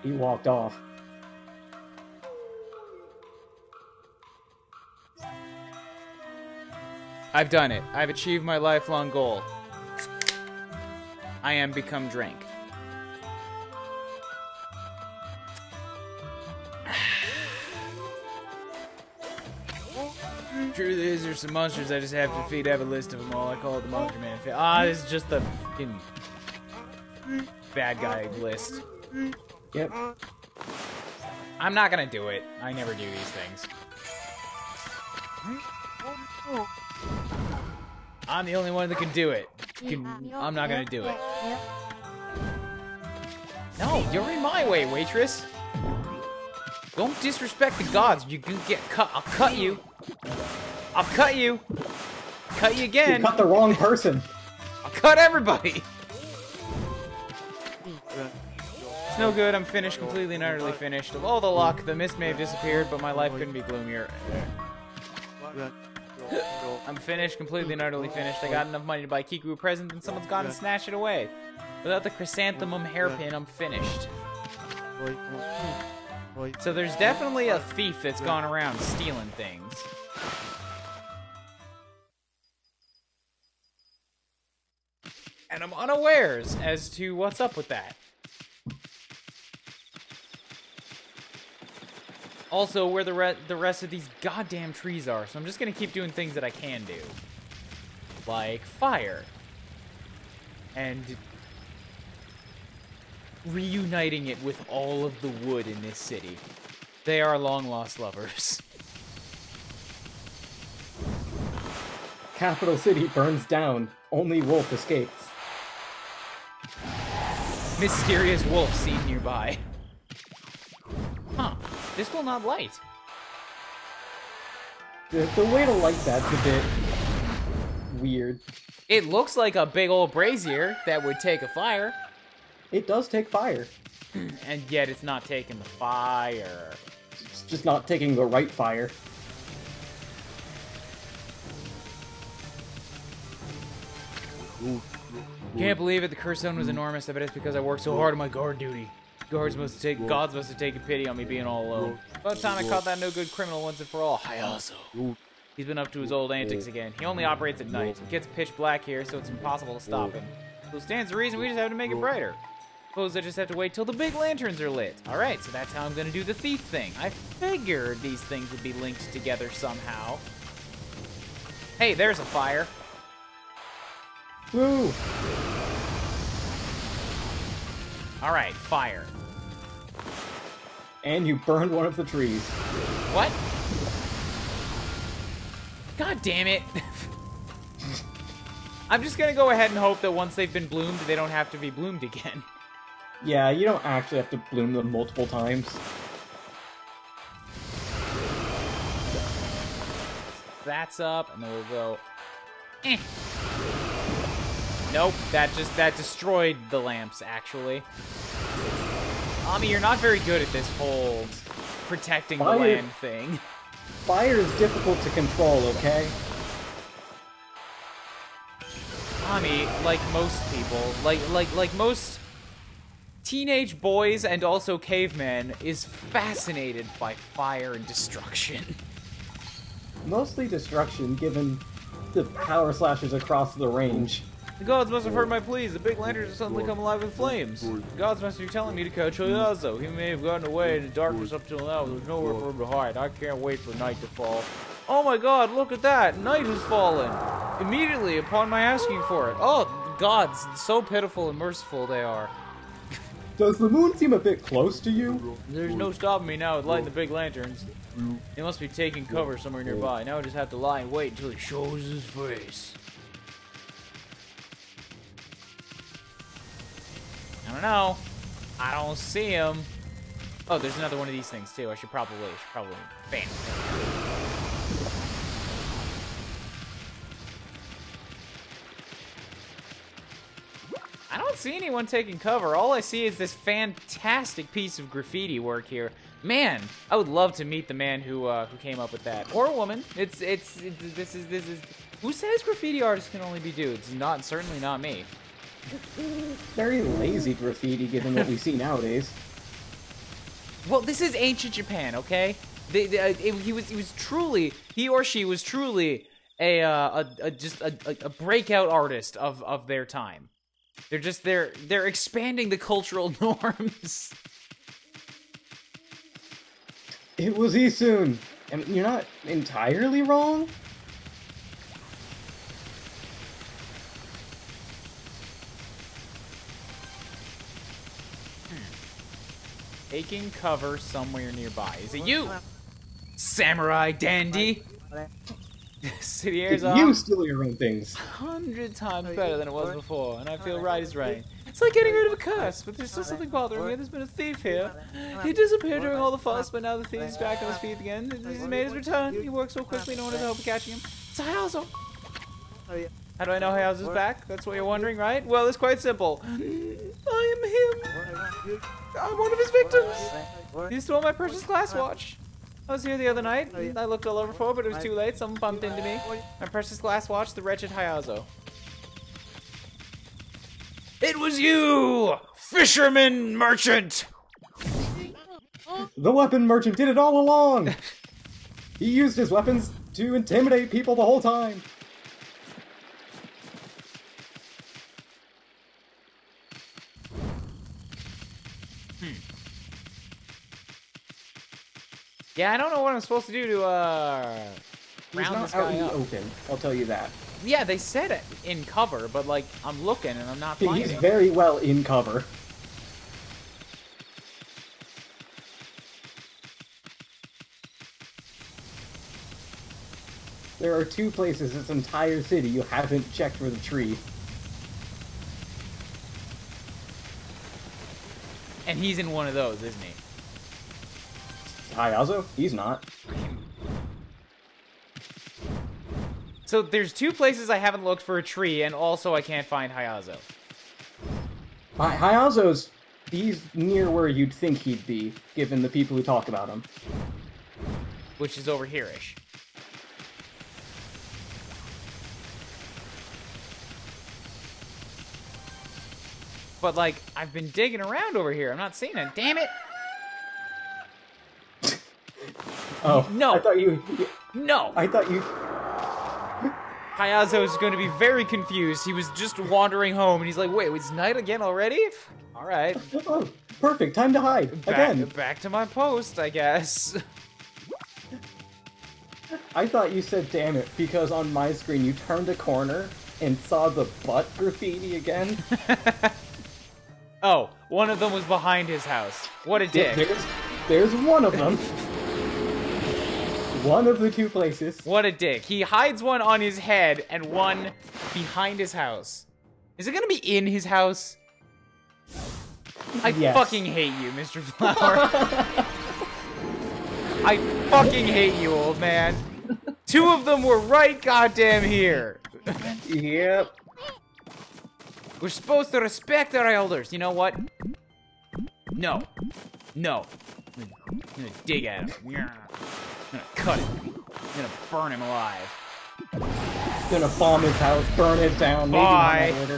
Speaker 2: He walked off.
Speaker 1: I've done it. I've achieved my lifelong goal. I am become drink. truth is, there's some monsters I just have to defeat. I have a list of them all. I call it the Monster Man. Ah, this is just the fucking bad guy list.
Speaker 2: Yep.
Speaker 1: I'm not gonna do it. I never do these things. I'm the only one that can do it. I'm not gonna do it. No, you're in my way, waitress. Don't disrespect the gods. You can get cut. I'll cut you. I'll cut you. Cut you again.
Speaker 2: You cut the wrong person.
Speaker 1: I'll cut everybody. It's no good. I'm finished, completely and utterly finished. Of all the luck, the mist may have disappeared, but my life couldn't be gloomier. I'm finished, completely and utterly finished. I got enough money to buy Kiku a present, and someone's gone and snatched it away. Without the chrysanthemum hairpin, I'm finished. So there's definitely a thief that's gone around stealing things. And I'm unawares as to what's up with that. Also, where the rest of these goddamn trees are, so I'm just gonna keep doing things that I can do. Like fire. And reuniting it with all of the wood in this city. They are long-lost lovers.
Speaker 2: Capital City burns down. Only Wolf escapes.
Speaker 1: Mysterious wolf seen nearby. Huh. This will not light.
Speaker 2: The way to light that's a bit weird.
Speaker 1: It looks like a big old brazier that would take a fire.
Speaker 2: It does take fire.
Speaker 1: And yet it's not taking the fire.
Speaker 2: It's just not taking the right fire.
Speaker 1: Can't believe it. The curse zone was enormous. I bet it's because I worked so hard on my guard duty. Gods must have taken pity on me being all alone. By the time I caught that no good criminal once and for all, Hayazo. He's been up to his old antics again. He only operates at night. It gets pitch black here, so it's impossible to stop him. So stands to reason we just have to make it brighter. Suppose I just have to wait till the big lanterns are lit. Alright, so that's how I'm gonna do the thief thing. I figured these things would be linked together somehow. Hey, there's a fire.
Speaker 2: Woo!
Speaker 1: Alright, fire.
Speaker 2: And you burned one of the trees.
Speaker 1: What? God damn it. I'm just gonna go ahead and hope that once they've been bloomed, they don't have to be bloomed again.
Speaker 2: Yeah, you don't actually have to bloom them multiple times.
Speaker 1: That's up, and then we'll go... Eh. Nope, that destroyed the lamps, actually. Ami, you're not very good at this whole protecting the land thing.
Speaker 2: Fire is difficult to control, okay?
Speaker 1: Ami, like most people, like most teenage boys and also cavemen, is fascinated by fire and destruction.
Speaker 2: Mostly destruction, given the power slashes across the range.
Speaker 1: The gods must have heard my pleas. The big lanterns have suddenly come alive with flames. The gods must be telling me to catch Hayazo. He may have gotten away in the darkness up till now. There's nowhere for him to hide. I can't wait for night to fall. Oh my god, look at that! Night has fallen! Immediately upon my asking for it. Oh, gods, so pitiful and merciful they are.
Speaker 2: Does the moon seem a bit close to you?
Speaker 1: There's no stopping me now with lighting the big lanterns. He must be taking cover somewhere nearby. Now I just have to lie and wait until he shows his face. I don't know. I don't see him. Oh, there's another one of these things too. I should probably bam. I don't see anyone taking cover. All I see is this fantastic piece of graffiti work here. Man, I would love to meet the man who came up with that, or a woman. This is. Who says graffiti artists can only be dudes? Certainly not me.
Speaker 2: Very lazy graffiti, given what we see nowadays.
Speaker 1: Well, this is ancient Japan, okay? He or she was truly a breakout artist of their time. They're expanding the cultural norms.
Speaker 2: It was Isun, and you're not entirely wrong.
Speaker 1: Taking cover somewhere nearby. Is it you? Samurai dandy? City air's off.
Speaker 2: You steal your own things.
Speaker 1: 100 times better than it was before, and I feel right as rain. It's like getting rid of a curse, but there's still something bothering me. There's been a thief here. He disappeared during all the fuss, but now the thief is back on his feet again. He's made his return. He works so quickly, no one has hope of catching him. It's Hayazo. How do I know Hayazo's back? That's what you're wondering, right? Well, it's quite simple. I am him. I'm one of his victims. He stole my precious glass watch. I was here the other night. I looked all over for it, but it was too late. Someone bumped into me. My precious glass watch, the wretched Hayazo. It was you, fisherman merchant.
Speaker 2: The weapon merchant did it all along. He used his weapons to intimidate people the whole time.
Speaker 1: Yeah, I don't know what I'm supposed to do to round this guy up.
Speaker 2: Open, I'll tell you that.
Speaker 1: Yeah, they said it in cover, but like I'm looking and I'm not finding
Speaker 2: He's
Speaker 1: him.
Speaker 2: very well in cover. There are 2 places in this entire city you haven't checked for the tree.
Speaker 1: And he's in one of those, isn't he?
Speaker 2: Hayazo? He's not.
Speaker 1: So there's 2 places I haven't looked for a tree, and also I can't find Hayazo.
Speaker 2: Hayazo's... he's near where you'd think he'd be, given the people who talk about him.
Speaker 1: Which is over here-ish. But, like, I've been digging around over here. I'm not seeing it. Damn it!
Speaker 2: Oh,
Speaker 1: No.
Speaker 2: I thought you...
Speaker 1: No!
Speaker 2: I thought you...
Speaker 1: Hayazo is going to be very confused. He was just wandering home, and he's like, wait, it's night again already? Alright.
Speaker 2: Oh, perfect. Time to hide. Again.
Speaker 1: Back to my post, I guess.
Speaker 2: I thought you said damn it, because on my screen you turned a corner and saw the butt graffiti again.
Speaker 1: Oh, one of them was behind his house. What a dick.
Speaker 2: There's one of them. One of the 2 places.
Speaker 1: What a dick. He hides one on his head and one behind his house. Is it gonna be in his house? I fucking hate you, Mr. Flower. I fucking hate you, old man. 2 of them were right goddamn here.
Speaker 2: Yep.
Speaker 1: We're supposed to respect our elders. You know what? No. No. I'm gonna dig at him. I'm gonna cut him. I'm gonna burn him alive.
Speaker 2: Gonna bomb his house, burn it down,
Speaker 1: Bye.
Speaker 2: maybe not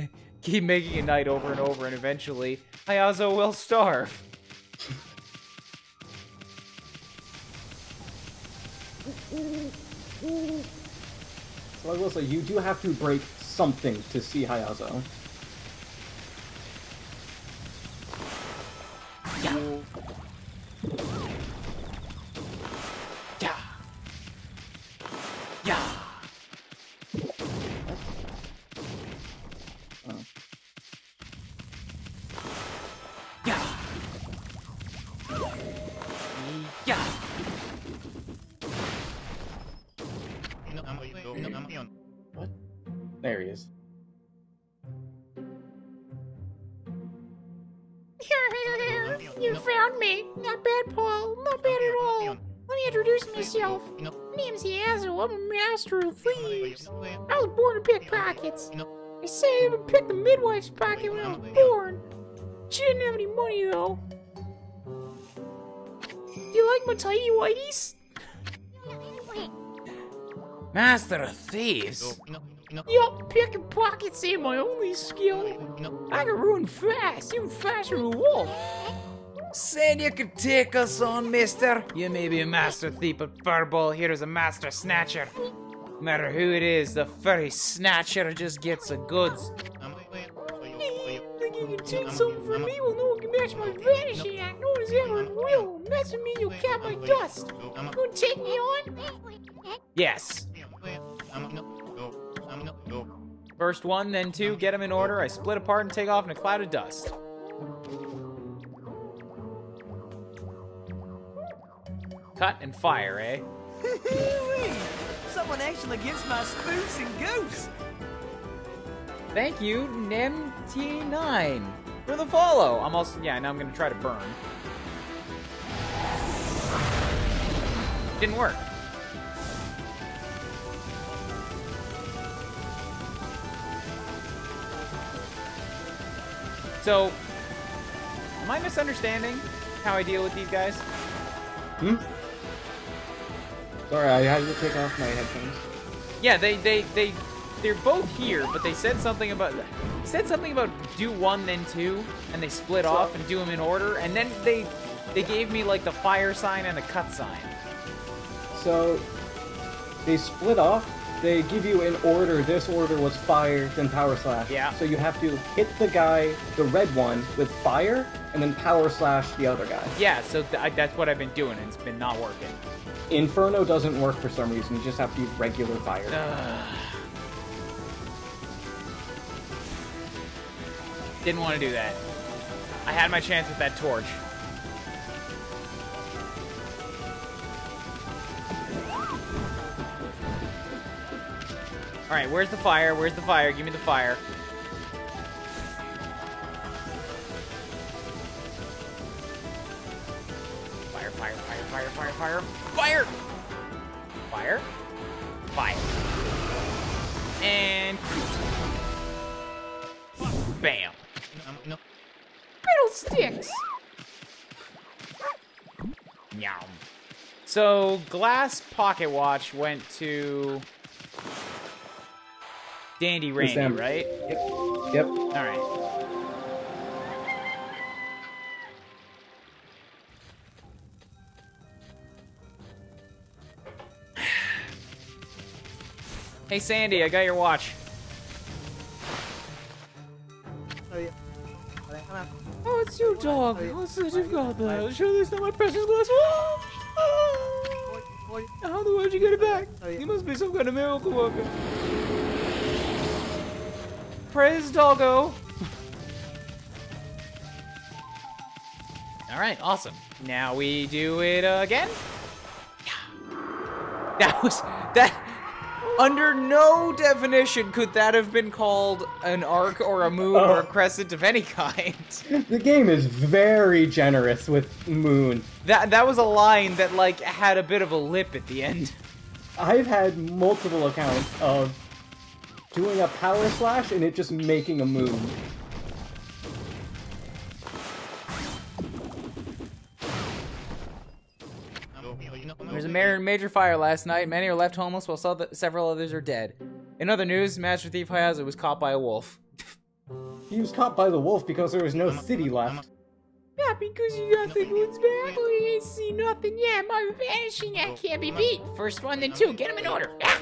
Speaker 2: order.
Speaker 1: Keep making a night over and over, and eventually, Hayazo will starve.
Speaker 2: So I will say, you do have to break something to see Hayazo.
Speaker 1: Yeah. Yeah. Yeah.
Speaker 2: Oh.
Speaker 1: Yeah. Yeah.
Speaker 2: What? There he is.
Speaker 3: You found me. Not bad, Paul. Not bad at all. Let me introduce myself. My name's Yazo. I'm a master of thieves. I was born to pick pockets. They say I even picked the midwife's pocket when I was born. She didn't have any money, though. You like my tidy whities?
Speaker 1: Master of Thieves?
Speaker 3: Yup, picking pockets ain't my only skill. I can ruin fast, even faster than a wolf.
Speaker 1: Said you could take us on, mister. You may be a master thief, but Furball here is a master snatcher. No matter who it is, the furry snatcher just gets the goods.
Speaker 3: Think you can take something from me? Well, no one can match my vanishing act. No one's ever will. Mess with me, you'll cap my dust. You gonna take me on?
Speaker 1: Yes. First one, then two, get them in order. I split apart and take off in a cloud of dust. Cut and fire, eh?
Speaker 5: Someone actually gets my spoons and goose.
Speaker 1: Thank you, NemT9, for the follow. I'm also, yeah, now I'm gonna try to burn. Didn't work. So, am I misunderstanding how I deal with these guys?
Speaker 2: Hmm? Sorry, I had to take off my headphones.
Speaker 1: Yeah, they're both here, but they said something about do one then two, and they split off and do them in order, and then they gave me like the fire sign and the cut sign.
Speaker 2: So they split off. They give you in order. This order was fire, then power slash.
Speaker 1: Yeah.
Speaker 2: So you have to hit the guy, the red one, with fire, and then power slash the other guy.
Speaker 1: Yeah, so that's what I've been doing, and it's been not working.
Speaker 2: Inferno doesn't work for some reason. You just have to use regular fire.
Speaker 1: Didn't want to do that. I had my chance with that torch. Alright, where's the fire? Where's the fire? Give me the fire. Fire, fire, fire, fire, fire, fire. Fire! Fire. Fire. And... bam.
Speaker 3: Fiddlesticks!
Speaker 1: Yum. So, Glass Pocket Watch went to... Dandy Randy,
Speaker 2: Sam.
Speaker 1: right?
Speaker 2: Yep.
Speaker 1: Alright. Hey, Sandy, I got your watch. Oh, it's you, dog. What's that you've got there? Sure, this not my precious glass watch. How the world you get it back? You must be some kind of miracle worker. Praise doggo. All right, awesome. Now we do it again. That. Under no definition could that have been called an arc or a moon or a crescent of any kind.
Speaker 2: The game is very generous with moon.
Speaker 1: That was a line that like had a bit of a lip at the end.
Speaker 2: I've had multiple accounts of doing a power slash and it just making a moon.
Speaker 1: There's a major fire last night. Many are left homeless while several others are dead. In other news, Master Thief Hayazu was caught by a wolf.
Speaker 2: He was caught by the wolf because there was no city left.
Speaker 3: Yeah, because you got the goods back. We ain't see nothing yet. My vanishing act can't be beat. First one, then two. Get them in order. Ah!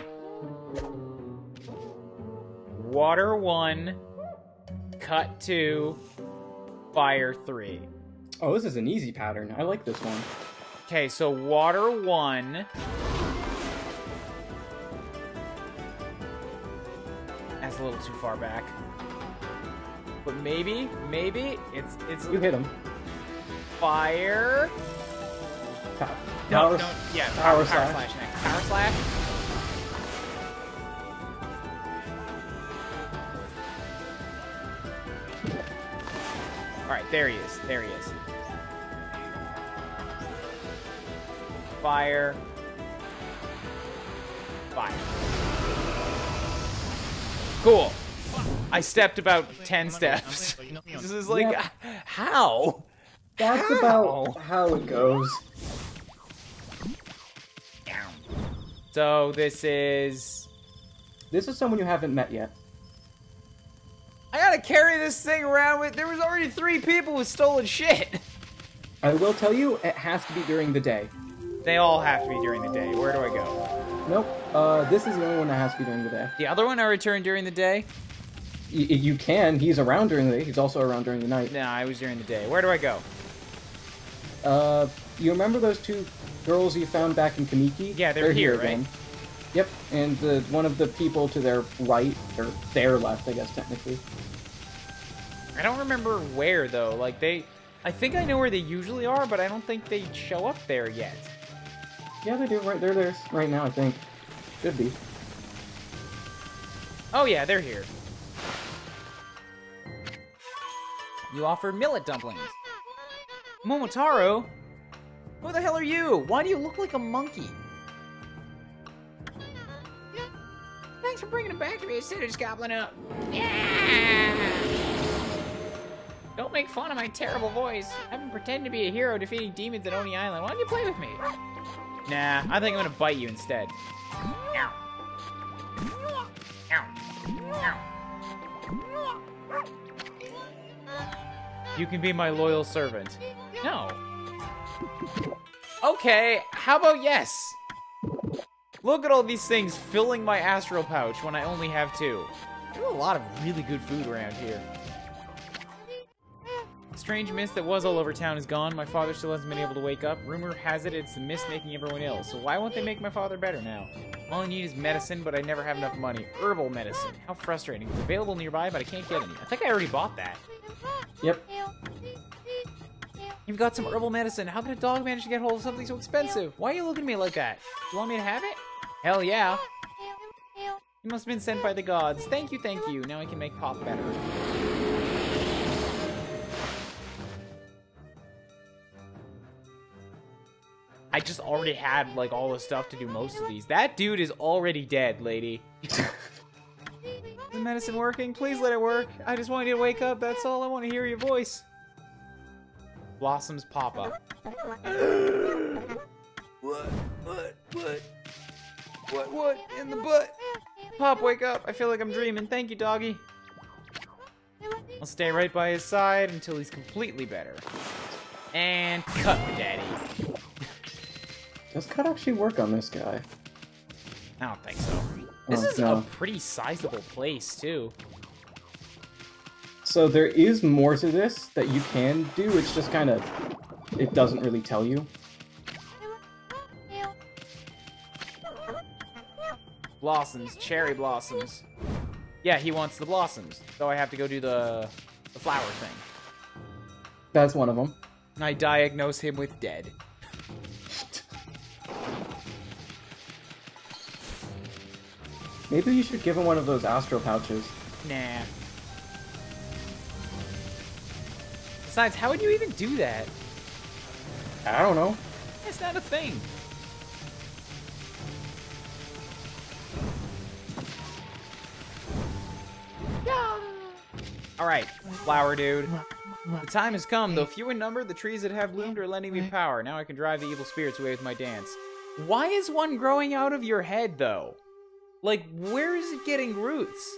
Speaker 1: Water 1, cut 2, fire 3.
Speaker 2: Oh, this is an easy pattern. I like this one.
Speaker 1: Okay, so water 1. That's a little too far back. But maybe it's
Speaker 2: You hit him.
Speaker 1: fire.
Speaker 2: Power,
Speaker 1: Yeah,
Speaker 2: power
Speaker 1: slash
Speaker 2: slash.
Speaker 1: next. Power slash. All right, there he is. There he is. Fire. Fire. Cool. I stepped about 10 steps. This is like,
Speaker 2: Yep.
Speaker 1: how?
Speaker 2: That's
Speaker 1: How?
Speaker 2: about how it goes.
Speaker 1: So this is...
Speaker 2: This is someone you haven't met yet.
Speaker 1: I gotta carry this thing around with... There was already 3 people with stolen shit.
Speaker 2: I will tell you, it has to be during the day.
Speaker 1: They all have to be during the day. Where do I go?
Speaker 2: Nope. This is the only one that has to be during the day.
Speaker 1: The other one I returned during the day?
Speaker 2: You can. He's around during the day. He's also around during the night.
Speaker 1: No, I was during the day. Where do I go?
Speaker 2: You remember those 2 girls you found back in Kamiki?
Speaker 1: Yeah, they're here, right?
Speaker 2: again. Yep, and one of the people to their right, or their left, I guess, technically.
Speaker 1: I don't remember where, though. Like, I think I know where they usually are, but I don't think they show up there yet.
Speaker 2: Yeah, they do. Right, they're there right now, I think. Should be.
Speaker 1: Oh, yeah, they're here. You offered millet dumplings. Momotaro? Who the hell are you? Why do you look like a monkey?
Speaker 3: Thanks for bringing him back to me instead of just gobbling up. Yeah! Don't make fun of my terrible voice. I've been pretending to be a hero defeating demons at Oni Island. Why don't you play with me?
Speaker 1: Nah, I think I'm gonna bite you instead.
Speaker 3: Ow. Ow. Ow.
Speaker 1: You can be my loyal servant. No. Okay, how about yes? Look at all these things filling my astral pouch when I only have 2. There's a lot of really good food around here. The strange mist that was all over town is gone. My father still hasn't been able to wake up. Rumor has it it's the mist making everyone ill. So why won't they make my father better now? All I need is medicine, but I never have enough money. Herbal medicine. How frustrating. It's available nearby, but I can't get any. I think I already bought that.
Speaker 2: Yep.
Speaker 1: You've got some herbal medicine. How can a dog manage to get hold of something so expensive? Why are you looking at me like that? You want me to have it? Hell yeah. You must have been sent by the gods. Thank you, thank you. Now I can make Pop better. I just already had, like, all the stuff to do most of these. That dude is already dead, lady. Is the medicine working? Please let it work. I just want you to wake up. That's all. I want to hear your voice. Blossoms pop up. What in the butt? Pop, wake up. I feel like I'm dreaming. Thank you, doggy. I'll stay right by his side until he's completely better. And cut, daddy.
Speaker 2: Does cut actually work on this guy?
Speaker 1: I don't think so. This is a pretty sizable place, too.
Speaker 2: So there is more to this that you can do, it's just kind of... it doesn't really tell you.
Speaker 1: Blossoms, cherry blossoms. Yeah, he wants the blossoms, so I have to go do the flower thing.
Speaker 2: That's one of them.
Speaker 1: I diagnose him with dead.
Speaker 2: Maybe you should give him one of those astro pouches.
Speaker 1: Nah. Besides, how would you even do that?
Speaker 2: I don't know.
Speaker 1: It's not a thing. Alright, flower dude. The time has come. Though few in number, the trees that have bloomed are lending me power. Now I can drive the evil spirits away with my dance. Why is one growing out of your head, though? Like, where is it getting roots?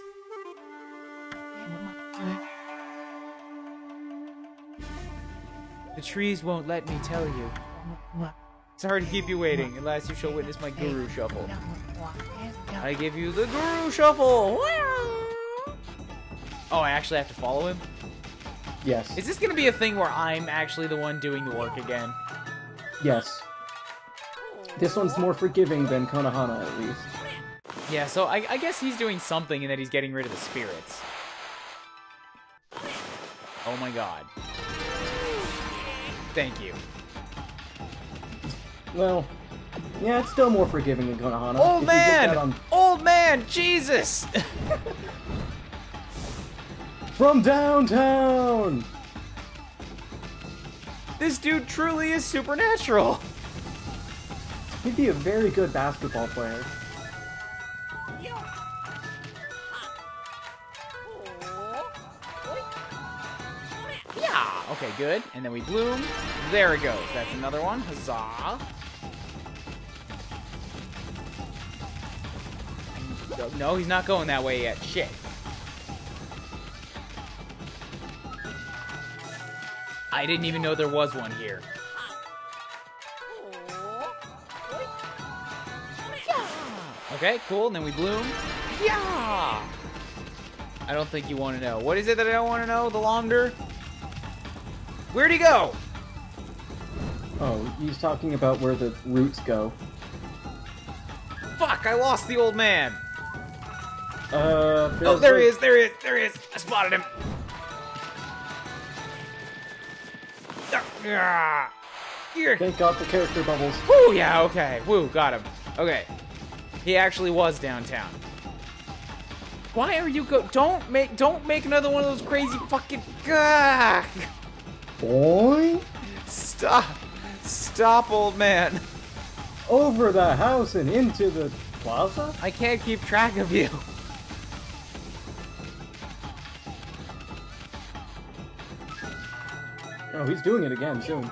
Speaker 1: The trees won't let me tell you. Sorry to keep you waiting. At last you shall witness my guru shuffle. I give you the guru shuffle! Oh, I actually have to follow him?
Speaker 2: Yes.
Speaker 1: Is this gonna be a thing where I'm actually the one doing the work again?
Speaker 2: Yes. This one's more forgiving than Konohana, at least.
Speaker 1: Yeah, so I guess he's doing something in that he's getting rid of the spirits. Oh my god. Thank you.
Speaker 2: Well, yeah, it's still more forgiving than Konohana.
Speaker 1: Old man! Old man! Jesus!
Speaker 2: From downtown!
Speaker 1: This dude truly is supernatural!
Speaker 2: He'd be a very good basketball player.
Speaker 1: Yeah! Okay, good. And then we bloom. There it goes. That's another one. Huzzah! No, he's not going that way yet. Shit. I didn't even know there was one here. Okay, cool. And then we bloom. Yeah! I don't think you want to know. What is it that I don't want to know? The longer? Where'd he go?
Speaker 2: Oh, he's talking about where the roots go.
Speaker 1: Fuck! I lost the old man.
Speaker 2: Oh,
Speaker 1: There he is. I spotted him.
Speaker 2: Thank God for character bubbles.
Speaker 1: Woo, yeah, okay. Woo, got him. Okay. He actually was downtown. Why are you don't make another one of those crazy fucking
Speaker 2: Boy,
Speaker 1: Stop, old man.
Speaker 2: over the house and into the plaza?
Speaker 1: I can't keep track of you.
Speaker 2: Oh, he's doing it again soon.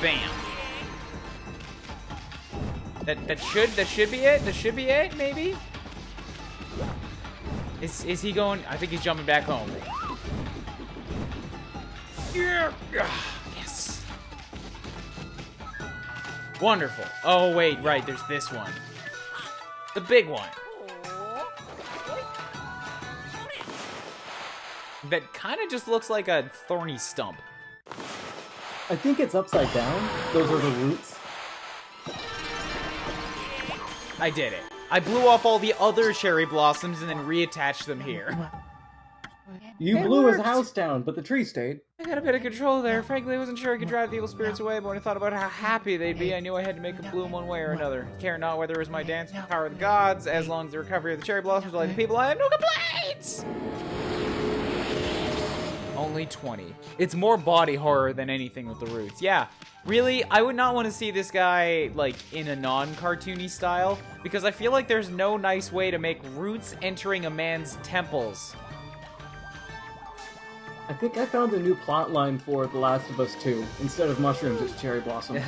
Speaker 1: Bam. That should be it. That should be it, maybe. Is he going? I think he's jumping back home. Yes. Wonderful. Oh wait, right. There's this one. The big one. That kind of just looks like a thorny stump.
Speaker 2: I think it's upside down. Those are the roots.
Speaker 1: I did it. I blew off all the other cherry blossoms and then reattached them here.
Speaker 2: You
Speaker 1: It
Speaker 2: blew his
Speaker 1: worked.
Speaker 2: house down, but the tree stayed.
Speaker 1: I got a bit of control there. Frankly, I wasn't sure I could drive the evil spirits away, but when I thought about how happy they'd be, I knew I had to make them bloom one way or another. Care not whether it was my dance with the power of the gods, as long as the recovery of the cherry blossoms delight the people, I have no complaints! Only 20. It's more body horror than anything with the roots. Yeah, really, I would not want to see this guy, like, in a non-cartoony style, because I feel like there's no nice way to make roots entering a man's temples.
Speaker 2: I think I found a new plot line for The Last of Us 2. Instead of mushrooms, it's cherry blossom.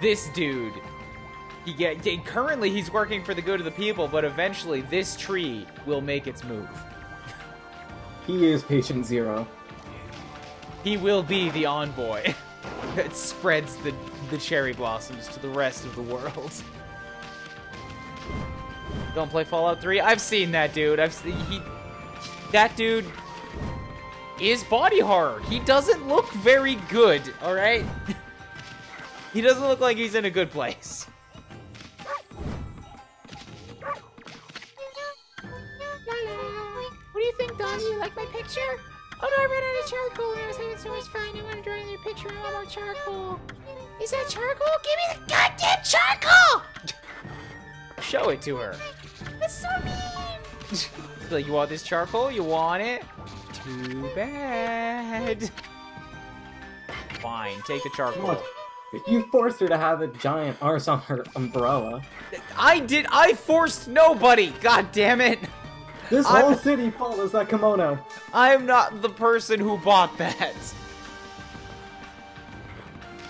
Speaker 1: This dude, currently he's working for the good of the people, but eventually this tree will make its move.
Speaker 2: He is patient zero.
Speaker 1: He will be the envoy that spreads the cherry blossoms to the rest of the world. Don't play Fallout 3? I've seen that dude. That dude is body horror. He doesn't look very good, alright? He doesn't look like he's in a good place.
Speaker 3: What do you think, Donnie? You like my picture? Oh no, I ran out of charcoal and I was having so much fun. I want to draw another picture. I want more charcoal. Is that charcoal? Give me the goddamn charcoal!
Speaker 1: Show it to her.
Speaker 3: That's so mean.
Speaker 1: Like, you want this charcoal? You want it? Too bad. Fine, take the charcoal.
Speaker 2: Look, you forced her to have a giant arse on her umbrella.
Speaker 1: I forced nobody! God damn it!
Speaker 2: This whole city follows that kimono.
Speaker 1: I'm not the person who bought that.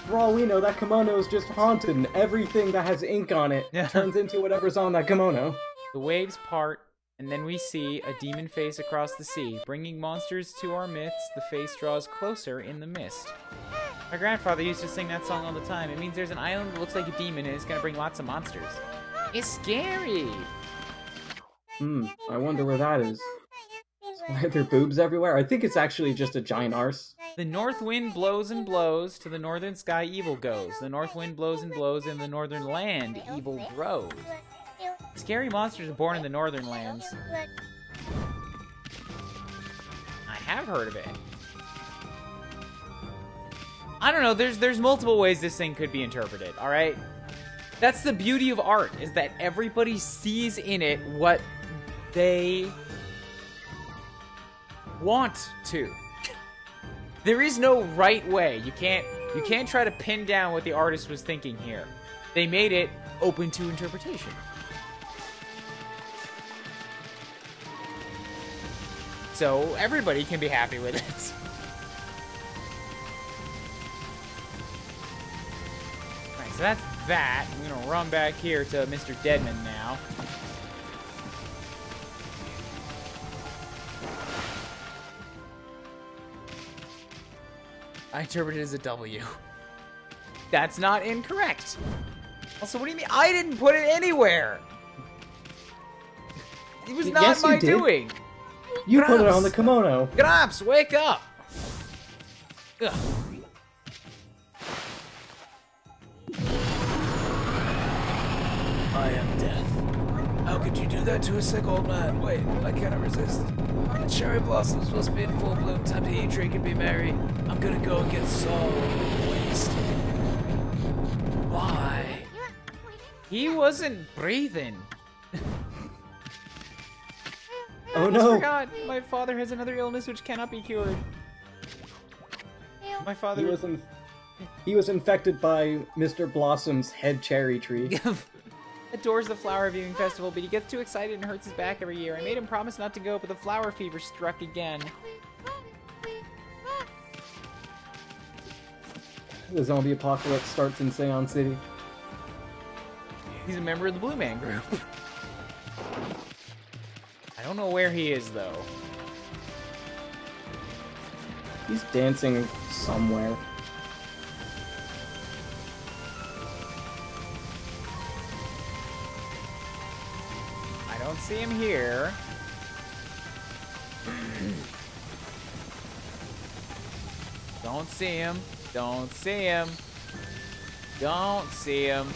Speaker 2: For all we know, that kimono is just haunted, and everything that has ink on it turns into whatever's on that kimono.
Speaker 1: The waves part, and then we see a demon face across the sea. Bringing monsters to our midst, the face draws closer in the mist. My grandfather used to sing that song all the time. It means there's an island that looks like a demon, and it's gonna bring lots of monsters. It's scary!
Speaker 2: I wonder where that is. Why are there boobs everywhere? I think it's actually just a giant arse.
Speaker 1: The north wind blows and blows, to the northern sky evil goes. The north wind blows and blows, in the northern land evil grows. Scary monsters are born in the northern lands. I have heard of it. I don't know, there's multiple ways this thing could be interpreted, alright? That's the beauty of art, is that everybody sees in it what they want to. There is no right way. You can't try to pin down what the artist was thinking here. They made it open to interpretation. So everybody can be happy with it. Alright, so that's that. I'm gonna run back here to Mr. Deadman now. I interpret it as a W. That's not incorrect. Also, what do you mean? I didn't put it anywhere. It was not
Speaker 2: Yes, you
Speaker 1: my
Speaker 2: did.
Speaker 1: doing.
Speaker 2: You put it
Speaker 1: Gramps.
Speaker 2: on the kimono.
Speaker 1: Gramps, wake up. Ugh.
Speaker 4: I am death. How could you do that to a sick old man? Wait, I cannot resist. The cherry blossoms must be in full bloom. Time to eat, drink, and be merry. I'm gonna go and get so wasted. Why?
Speaker 1: He wasn't breathing.
Speaker 2: Oh
Speaker 1: I
Speaker 2: no!
Speaker 1: forgot. My father has another illness which cannot be cured. My father...
Speaker 2: He was infected by Mr. Blossom's head cherry tree.
Speaker 1: adores the flower viewing festival, but he gets too excited and hurts his back every year. I made him promise not to go, but the flower fever struck again.
Speaker 2: The zombie apocalypse starts in Seon City.
Speaker 1: He's a member of the Blue Man Group. I don't know where he is, though.
Speaker 2: He's dancing somewhere.
Speaker 1: I don't see him here. Don't see him. Don't see him. Don't see him.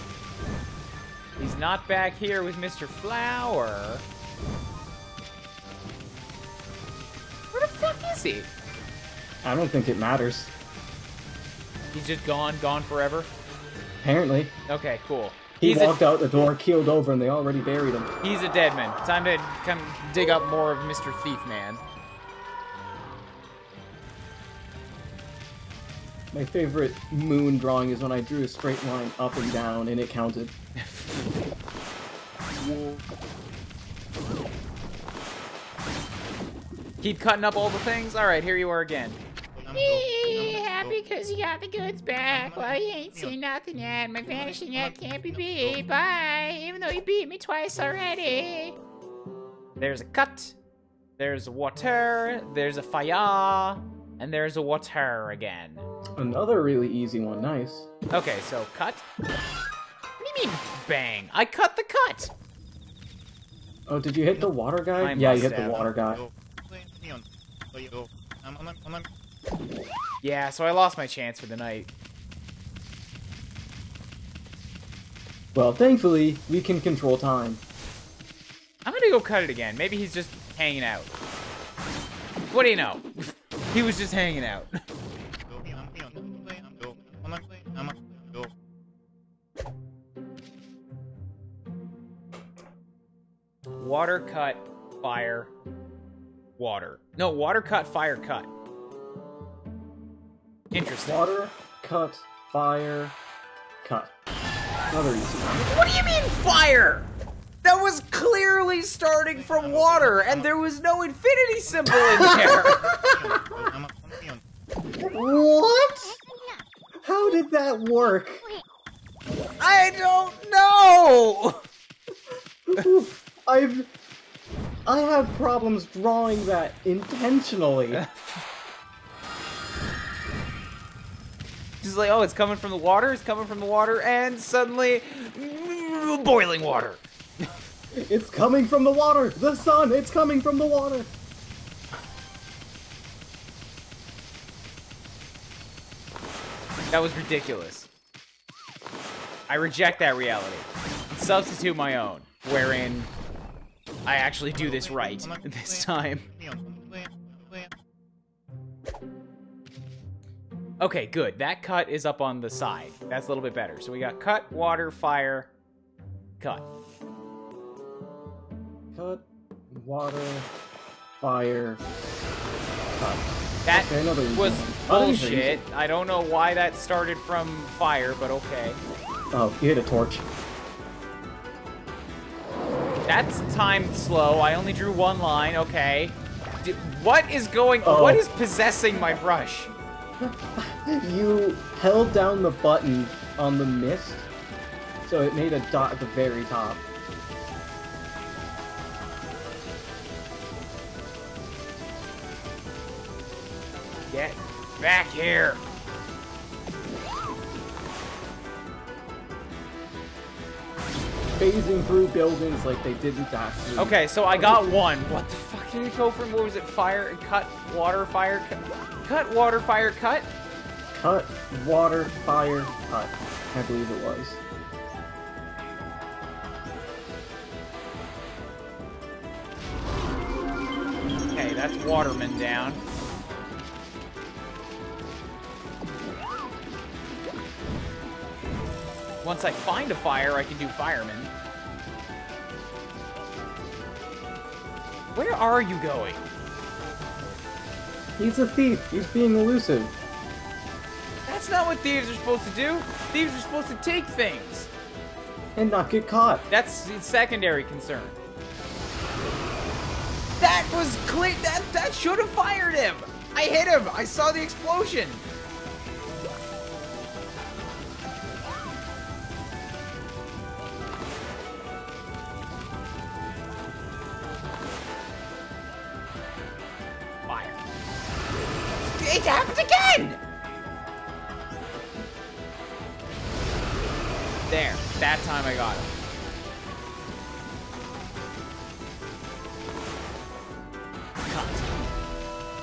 Speaker 1: He's not back here with Mr. Flower. Where the fuck is he?
Speaker 2: I don't think it matters.
Speaker 1: He's just gone forever?
Speaker 2: Apparently.
Speaker 1: Okay, cool.
Speaker 2: He walked out the door, keeled over, and they already buried him.
Speaker 1: He's a dead man. Time to come dig up more of Mr. Thief Man.
Speaker 2: My favorite moon drawing is when I drew a straight line up and down, and it counted.
Speaker 1: Keep cutting up all the things? Alright, here you are again.
Speaker 3: Happy because you got the goods back. Well, you ain't seen nothing yet. My vanishing yet can't be beat. Bye. Even though you beat me twice already.
Speaker 1: There's a cut. There's a water. There's a fire. And there's a water again.
Speaker 2: Another really easy one. Nice.
Speaker 1: Okay, so cut. What do you mean bang? I cut the cut.
Speaker 2: Oh, did you hit the water guy?
Speaker 1: I
Speaker 2: Yeah, you
Speaker 1: must
Speaker 2: hit
Speaker 1: have.
Speaker 2: the water guy.
Speaker 1: Yeah, so I lost my chance for the night.
Speaker 2: Well, thankfully, we can control time.
Speaker 1: I'm gonna go cut it again. Maybe he's just hanging out. What do you know? He was just hanging out. Water cut, fire, water. No, water cut, fire cut. Interesting.
Speaker 2: Water, cut, fire, cut. Another easy one.
Speaker 1: What do you mean fire? That was clearly starting from water, and there was no infinity symbol in there.
Speaker 2: What? How did that work?
Speaker 1: I don't know.
Speaker 2: I have problems drawing that intentionally.
Speaker 1: Just like, oh, it's coming from the water, it's coming from the water, and suddenly, boiling water.
Speaker 2: It's coming from the water! The sun! It's coming from the water!
Speaker 1: That was ridiculous. I reject that reality. And substitute my own, wherein I actually do this right this time. Okay, good. That cut is up on the side. That's a little bit better. So we got cut, water, fire, cut.
Speaker 2: Cut, water, fire, cut.
Speaker 1: That
Speaker 2: Okay, another easy
Speaker 1: was
Speaker 2: one. Another easy.
Speaker 1: bullshit. I don't know why that started from fire, but okay.
Speaker 2: Oh, you hit a torch.
Speaker 1: That's timed slow. I only drew one line. Okay. What is going?
Speaker 2: Oh.
Speaker 1: What is possessing my brush?
Speaker 2: You held down the button on the mist, so it made a dot at the very top.
Speaker 1: Get back here.
Speaker 2: Phasing through buildings like they didn't actually.
Speaker 1: Okay, so I got one. What the fuck did it go from? What was it? Fire, cut, water, fire, cut, water, fire, cut?
Speaker 2: hut, water, fire, hut. I believe it was.
Speaker 1: Okay, that's Waterman down. Once I find a fire, I can do fireman. Where are you going?
Speaker 2: He's a thief. He's being elusive.
Speaker 1: That's not what thieves are supposed to do. Thieves are supposed to take things.
Speaker 2: And not get caught.
Speaker 1: That's a secondary concern. That was clear. That should have fired him. I hit him. I saw the explosion. Fire. It happened again. There. That time I got him.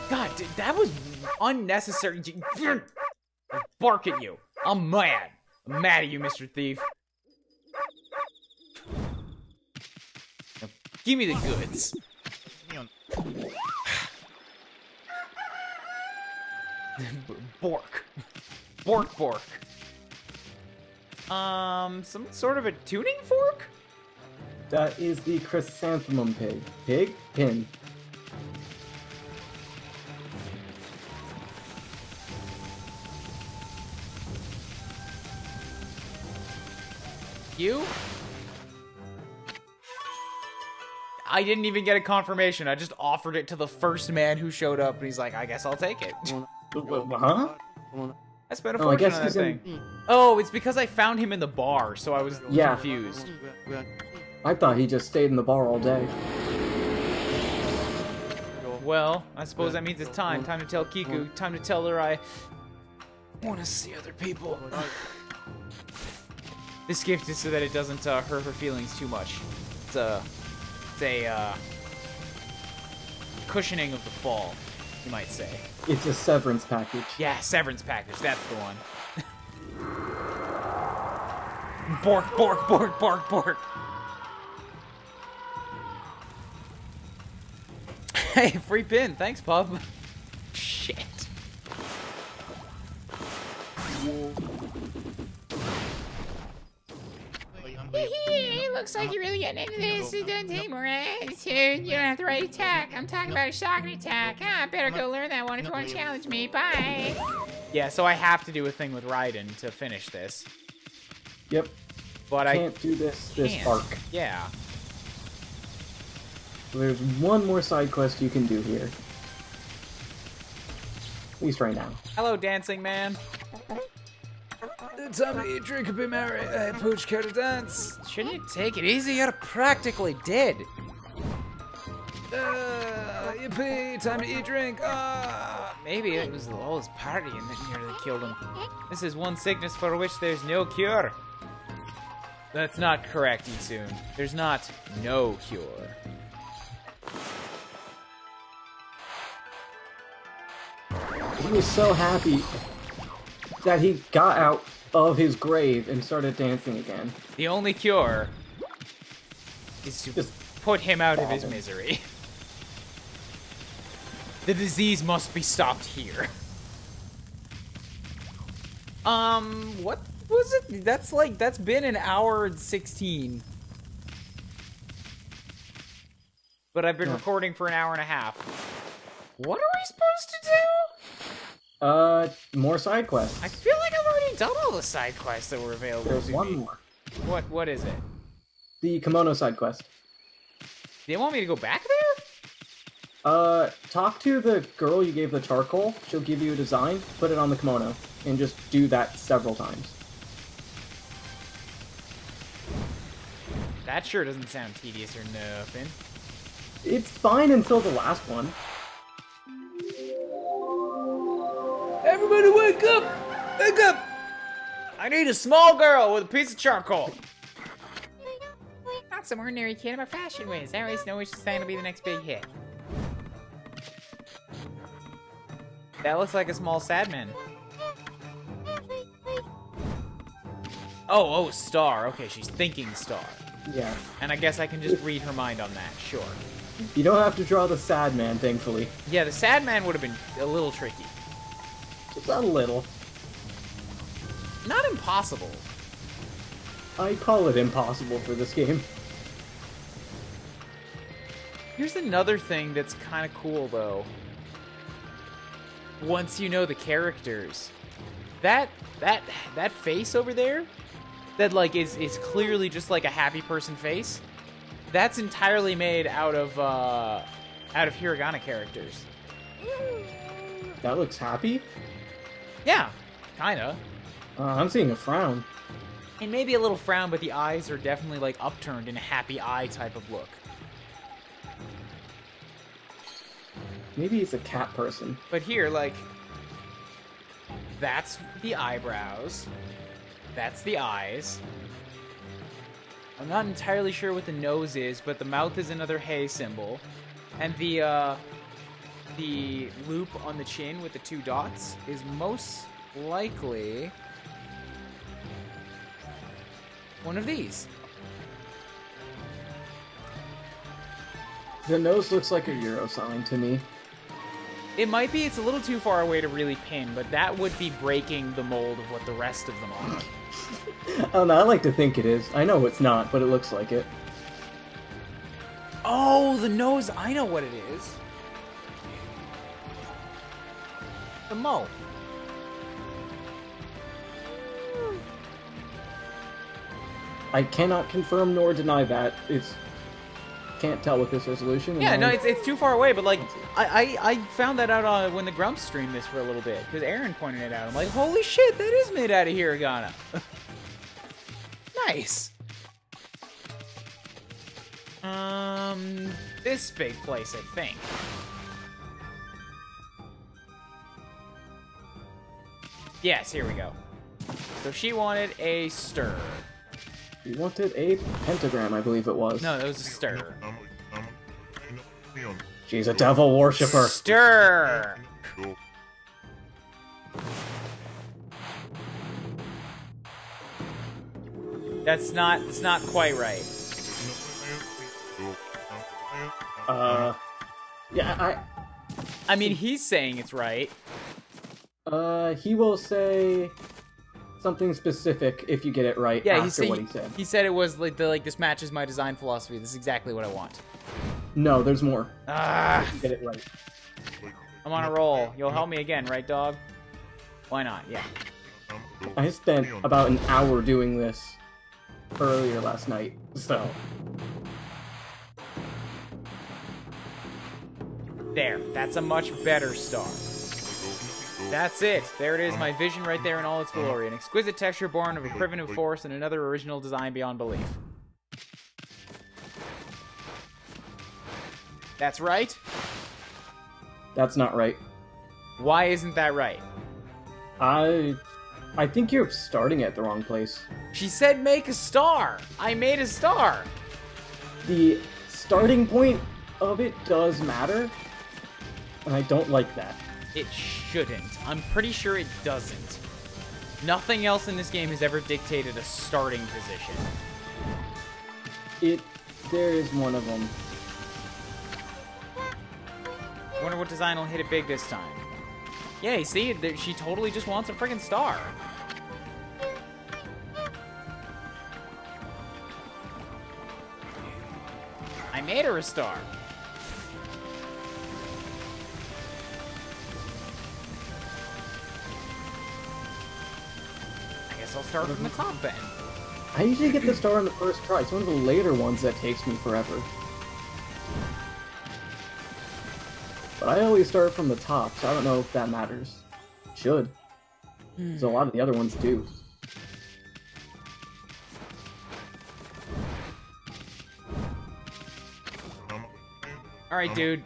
Speaker 1: God, that was unnecessary. I bark at you. I'm mad. I'm mad at you, Mr. Thief. Now, give me the goods. Bork. Bork. Some sort of a tuning fork?
Speaker 2: That is the chrysanthemum pig. Pig? Pin.
Speaker 1: You? I didn't even get a confirmation. I just offered it to the first man who showed up, and he's like, I guess I'll take it.
Speaker 2: Huh?
Speaker 1: I spent a
Speaker 2: Oh, I
Speaker 1: fortune
Speaker 2: guess
Speaker 1: on that
Speaker 2: he's in-
Speaker 1: thing. Oh, it's because I found him in the bar, so I was confused.
Speaker 2: I thought he just stayed in the bar all day.
Speaker 1: Well, I suppose that means it's time. Time to tell Kiku. Time to tell her I want to see other people. This gift is so that it doesn't hurt her feelings too much. It's a cushioning of the fall, you might say.
Speaker 2: It's a severance package.
Speaker 1: Yeah, severance package. That's the one. Bork. Hey, free pin. Thanks, pub. Shit.
Speaker 3: Looks like you're really getting into this. It doesn't take more attitude. You don't have the right attack. I'm talking about a shocking attack. I better go learn that one if you want to challenge me. Bye.
Speaker 1: Yeah, so I have to do a thing with Raiden to finish this.
Speaker 2: Yep.
Speaker 1: But
Speaker 2: Can't do this
Speaker 1: can't.
Speaker 2: arc.
Speaker 1: Yeah.
Speaker 2: So there's one more side quest you can do here. At least right now.
Speaker 1: Hello, dancing man.
Speaker 4: Time to eat, drink, and be merry. Hey, Pooch, care to dance?
Speaker 1: Shouldn't you take it easy? You're practically dead.
Speaker 4: Yippee, time to eat, drink.
Speaker 1: Maybe it was Lola's party and that nearly killed him. This is one sickness for which there's no cure. That's not correct, Itsun. There's not no cure.
Speaker 2: He was so happy that he got out of his grave and started dancing again.
Speaker 1: The only cure is to
Speaker 2: Just
Speaker 1: put him out of his
Speaker 2: bother.
Speaker 1: misery. The disease must be stopped here. What was it? That's been an hour and 16. But I've been recording for an hour and a half. What are we supposed to do?
Speaker 2: More side quests.
Speaker 1: I feel like I've already done all the side quests that were available
Speaker 2: There's
Speaker 1: to
Speaker 2: one
Speaker 1: me.
Speaker 2: more.
Speaker 1: What is it?
Speaker 2: The kimono side quest.
Speaker 1: They want me to go back there?
Speaker 2: Talk to the girl you gave the charcoal. She'll give you a design, put it on the kimono, and just do that several times.
Speaker 1: That sure doesn't sound tedious or nothing.
Speaker 2: It's fine until the last one.
Speaker 4: Everybody wake up! Wake up!
Speaker 1: I need a small girl with a piece of charcoal.
Speaker 3: Not some ordinary kid. I'm a fashion whiz. I always know which design will be the next big hit.
Speaker 1: That looks like a small sad man. Oh, star. Okay, she's thinking star.
Speaker 2: Yeah.
Speaker 1: And I guess I can just read her mind on that, sure.
Speaker 2: You don't have to draw the sad man, thankfully.
Speaker 1: Yeah, the sad man would have been a little tricky.
Speaker 2: Just a little.
Speaker 1: Not impossible.
Speaker 2: I call it impossible for this game.
Speaker 1: Here's another thing that's kind of cool, though. Once you know the characters, that face over there, that like is clearly just like a happy person face. That's entirely made out of hiragana characters.
Speaker 2: That looks happy?
Speaker 1: Yeah, kinda.
Speaker 2: I'm seeing a frown.
Speaker 1: And maybe a little frown, but the eyes are definitely like upturned in a happy eye type of look.
Speaker 2: Maybe he's a cat person.
Speaker 1: But here, like, that's the eyebrows. That's the eyes. I'm not entirely sure what the nose is, but the mouth is another hey symbol. And the loop on the chin with the 2 dots is most likely one of these.
Speaker 2: The nose looks like a Euro sign to me.
Speaker 1: It might be, it's a little too far away to really pin, but that would be breaking the mold of what the rest of them are.
Speaker 2: I don't know, I like to think it is. I know it's not, but it looks like it.
Speaker 1: Oh, the nose, I know what it is. The mo.
Speaker 2: I cannot confirm nor deny that. Can't tell with this resolution.
Speaker 1: Yeah, no, it's too far away, but like, I found that out when the Grumps streamed this for a little bit, because Aaron pointed it out. I'm like, holy shit, that is made out of hiragana. Nice. This big place, I think. Yes, here we go. So she wanted a stir.
Speaker 2: You wanted a pentagram, I believe it was.
Speaker 1: No, that was a stir.
Speaker 2: She's a devil worshipper.
Speaker 1: Stir! It's not quite right.
Speaker 2: Yeah,
Speaker 1: I mean, he's saying it's right.
Speaker 2: He will say something specific if you get it right after what he said.
Speaker 1: He said it was like this matches my design philosophy. This is exactly what I want.
Speaker 2: No, there's more.
Speaker 1: Ah,
Speaker 2: If you get it right.
Speaker 1: I'm on a roll. You'll help me again, right, dog? Why not? Yeah.
Speaker 2: I spent about an hour doing this earlier last night, so...
Speaker 1: There. That's a much better star. That's it. There it is, my vision right there in all its glory. An exquisite texture born of a primitive force and another original design beyond belief. That's right?
Speaker 2: That's not right.
Speaker 1: Why isn't that right?
Speaker 2: I think you're starting at the wrong place.
Speaker 1: She said make a star. I made a star.
Speaker 2: The starting point of it does matter, and I don't like that.
Speaker 1: It shouldn't. I'm pretty sure it doesn't. Nothing else in this game has ever dictated a starting position.
Speaker 2: There is one of them.
Speaker 1: I wonder what design will hit it big this time. Yeah, you see, she totally just wants a friggin' star. I made her a star. I guess I'll start from the top then.
Speaker 2: I usually get the star on the first try. It's one of the later ones that takes me forever. But I always start from the top, so I don't know if that matters. It should. Because a lot of the other ones do.
Speaker 1: Alright, dude.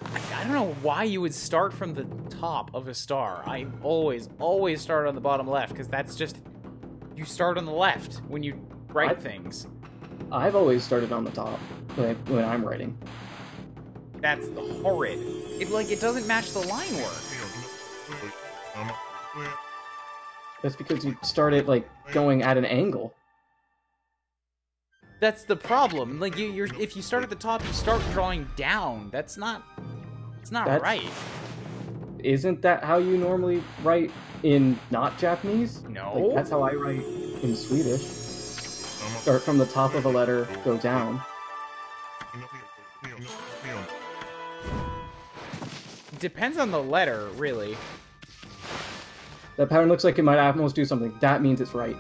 Speaker 1: I don't know why you would start from the top of a star. I always start on the bottom left, because that's just... You start on the left when you write things.
Speaker 2: I've always started on the top when I'm writing.
Speaker 1: That's horrid. It doesn't match the line work.
Speaker 2: That's because you started, like, going at an angle.
Speaker 1: That's the problem. Like, if you start at the top, you start drawing down. That's not... It's not right.
Speaker 2: Isn't that how you normally write in not Japanese?
Speaker 1: No.
Speaker 2: Like, that's how I write in Swedish. Start from the top of a letter, go down.
Speaker 1: Depends on the letter, really.
Speaker 2: That pattern looks like it might almost do something. That means it's right.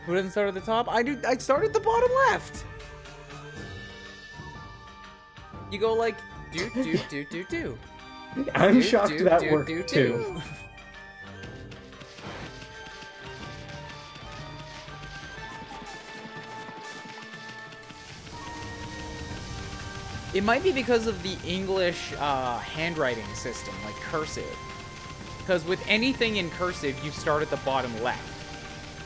Speaker 1: Who doesn't start at the top? I start at the bottom left. You go like do.
Speaker 2: I'm shocked that worked too.
Speaker 1: It might be because of the English handwriting system, like cursive. Because with anything in cursive, you start at the bottom left.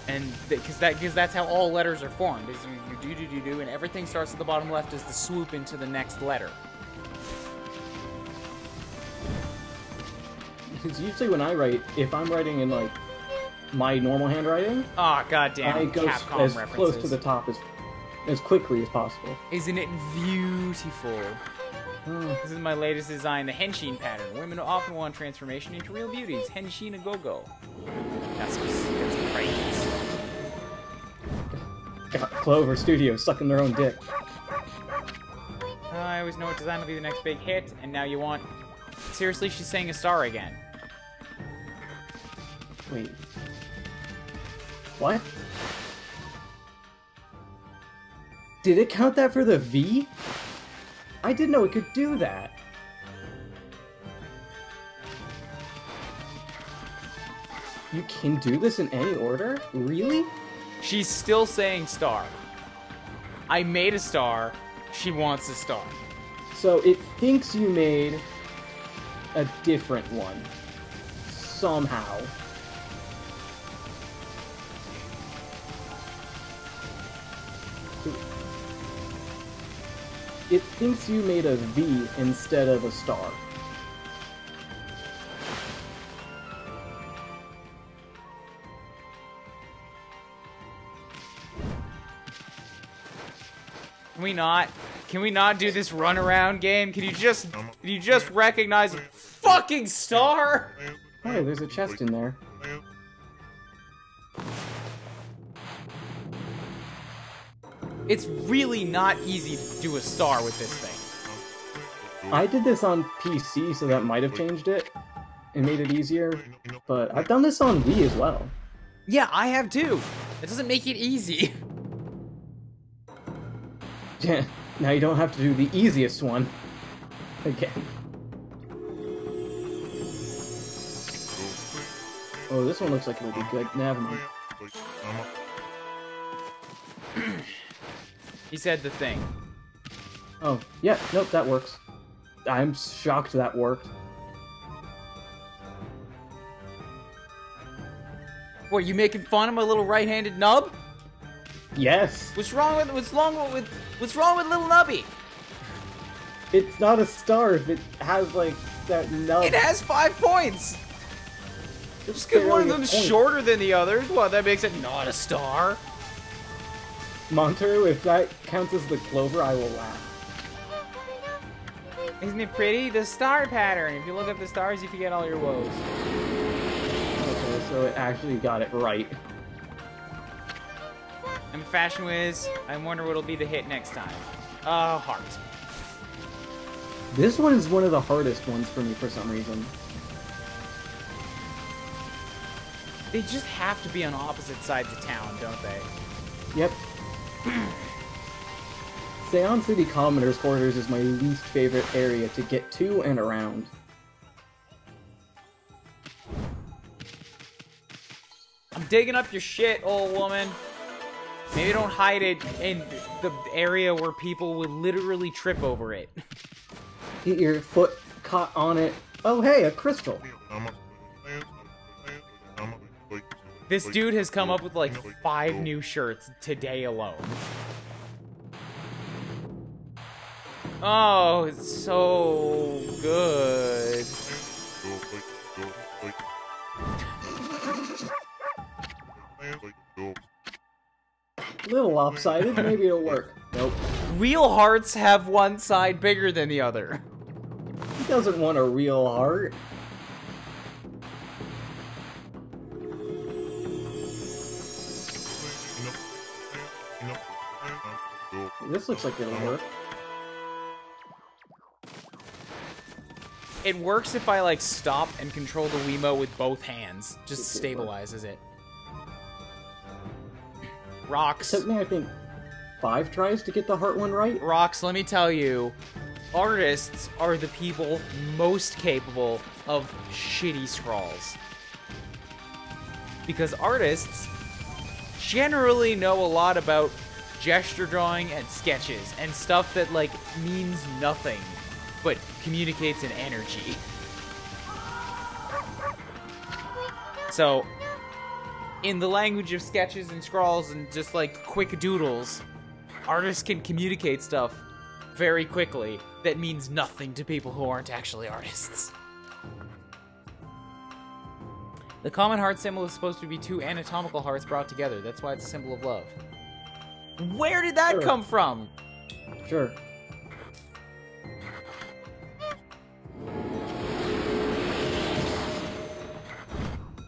Speaker 1: And because that's how all letters are formed, is you do, and everything starts at the bottom left as the swoop into the next letter.
Speaker 2: Because usually when I write, if I'm writing in like my normal handwriting,
Speaker 1: goddamn,
Speaker 2: I go
Speaker 1: Capcom
Speaker 2: as
Speaker 1: references.
Speaker 2: close to the top as quickly as possible.
Speaker 1: Isn't it beautiful? This is my latest design, the Henshin pattern. Women often want transformation into real beauties. Henshin a go-go. That's great.
Speaker 2: Got Clover Studios sucking their own dick.
Speaker 1: I always know what design will be the next big hit, and now you want... Seriously, she's saying a star again.
Speaker 2: Wait. What? Did it count that for the V? I didn't know it could do that. You can do this in any order? Really?
Speaker 1: She's still saying star. I made a star. She wants a star.
Speaker 2: So it thinks you made a different one. Somehow. It thinks you made a V instead of a star.
Speaker 1: Can we not do this runaround game? Can you just recognize a fucking star?
Speaker 2: Hey, there's a chest in there.
Speaker 1: It's really not easy to do a star with this thing.
Speaker 2: I did this on PC, so that might have changed it and made it easier, but I've done this on Wii as well.
Speaker 1: Yeah, I have too. That doesn't make it easy.
Speaker 2: Yeah, now you don't have to do the easiest one again. Oh, this one looks like it'll be good. Never mind.
Speaker 1: He said the thing.
Speaker 2: Oh, yeah, nope, that works. I'm shocked that worked.
Speaker 1: What, you making fun of my little right-handed nub?
Speaker 2: Yes!
Speaker 1: What's wrong with little nubby?
Speaker 2: It's not a star if it has, like, that nub.
Speaker 1: It has 5 points!
Speaker 2: It's
Speaker 1: Just because one of
Speaker 2: barely a
Speaker 1: them's
Speaker 2: point.
Speaker 1: shorter than the others, what, that makes it not a star?
Speaker 2: Monteru, if that counts as the clover, I will laugh.
Speaker 1: Isn't it pretty? The star pattern. If you look up the stars, you forget all your woes.
Speaker 2: Okay, so it actually got it right.
Speaker 1: I'm a fashion whiz. I wonder what'll be the hit next time. Heart.
Speaker 2: This one is one of the hardest ones for me for some reason.
Speaker 1: They just have to be on opposite sides of town, don't they?
Speaker 2: Yep. Seon City Commoner's quarters is my least favorite area to get to and around.
Speaker 1: I'm digging up your shit, old woman. Maybe don't hide it in the area where people would literally trip over it.
Speaker 2: Get your foot caught on it. Oh hey, a crystal.
Speaker 1: This dude has come up with like 5 new shirts today alone. Oh, it's so good.
Speaker 2: A little lopsided, maybe it'll work. Nope.
Speaker 1: Real hearts have one side bigger than the other.
Speaker 2: He doesn't want a real heart. This looks like it'll work.
Speaker 1: It works if I, like, stop and control the Wiimote with both hands. Just stabilizes it. Rocks.
Speaker 2: It took me, I think, 5 tries to get the heart one right.
Speaker 1: Rocks, let me tell you, artists are the people most capable of shitty scrawls. Because artists generally know a lot about gesture drawing and sketches and stuff that, like, means nothing but communicates an energy. So, in the language of sketches and scrawls and just, like, quick doodles, artists can communicate stuff very quickly that means nothing to people who aren't actually artists. The common heart symbol is supposed to be 2 anatomical hearts brought together. That's why it's a symbol of love. Where did that come from?
Speaker 2: Sure.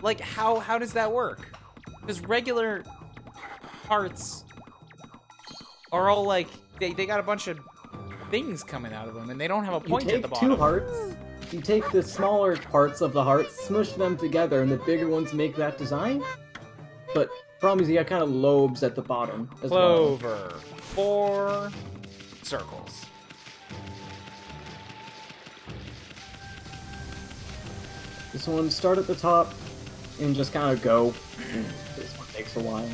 Speaker 1: Like, how does that work? Because regular hearts are all, like, they got a bunch of things coming out of them, and they don't have a point at the bottom.
Speaker 2: You take 2 hearts, you take the smaller parts of the hearts, smush them together, and the bigger ones make that design? But problem is you got kind of lobes at the bottom as well.
Speaker 1: Clover. 4 circles.
Speaker 2: This one, start at the top and just kind of go. This one takes a while.